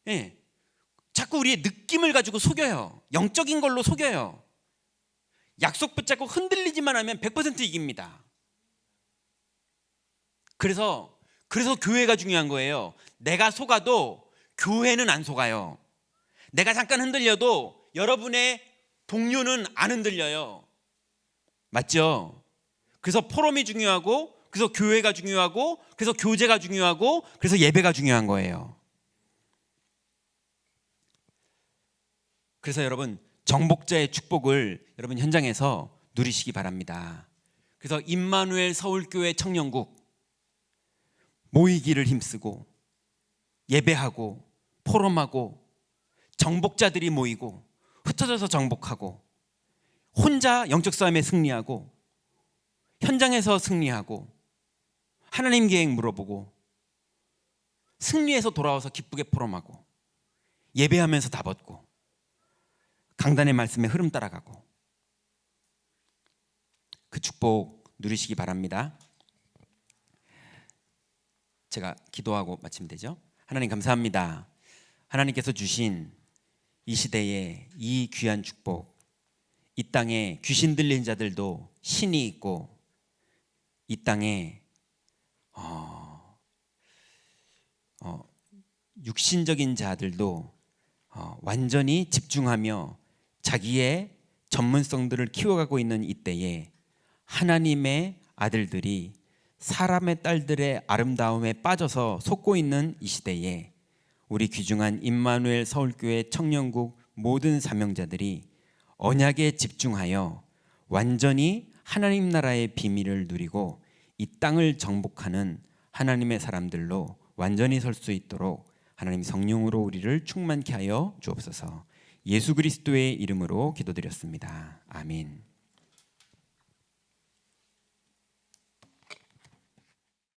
예. 자꾸 우리의 느낌을 가지고 속여요. 영적인 걸로 속여요. 약속 붙잡고 흔들리지만 하면 100% 이깁니다. 그래서 교회가 중요한 거예요. 내가 속아도 교회는 안 속아요. 내가 잠깐 흔들려도 여러분의 동료는 안 흔들려요. 맞죠? 그래서 포럼이 중요하고, 그래서 교회가 중요하고, 그래서 교제가 중요하고, 그래서 예배가 중요한 거예요. 그래서 여러분, 정복자의 축복을 여러분 현장에서 누리시기 바랍니다. 그래서 임마누엘 서울교회 청년국 모이기를 힘쓰고 예배하고 포럼하고 정복자들이 모이고 흩어져서 정복하고 혼자 영적 싸움에 승리하고 현장에서 승리하고 하나님 계획 물어보고 승리해서 돌아와서 기쁘게 포럼하고 예배하면서 다 벗고 강단의 말씀에 흐름 따라가고 그 축복 누리시기 바랍니다. 제가 기도하고 마치면 되죠. 하나님 감사합니다. 하나님께서 주신 이 시대에 이 귀한 축복, 이 땅에 귀신 들린 자들도 신이 있고 이 땅에 육신적인 자들도 완전히 집중하며 자기의 전문성들을 키워가고 있는 이때에 하나님의 아들들이 사람의 딸들의 아름다움에 빠져서 속고 있는 이 시대에 우리 귀중한 임마누엘 서울교회 청년국 모든 사명자들이 언약에 집중하여 완전히 하나님 나라의 비밀을 누리고 이 땅을 정복하는 하나님의 사람들로 완전히 설 수 있도록 하나님 성령으로 우리를 충만케 하여 주옵소서. 예수 그리스도의 이름으로 기도드렸습니다. 아멘.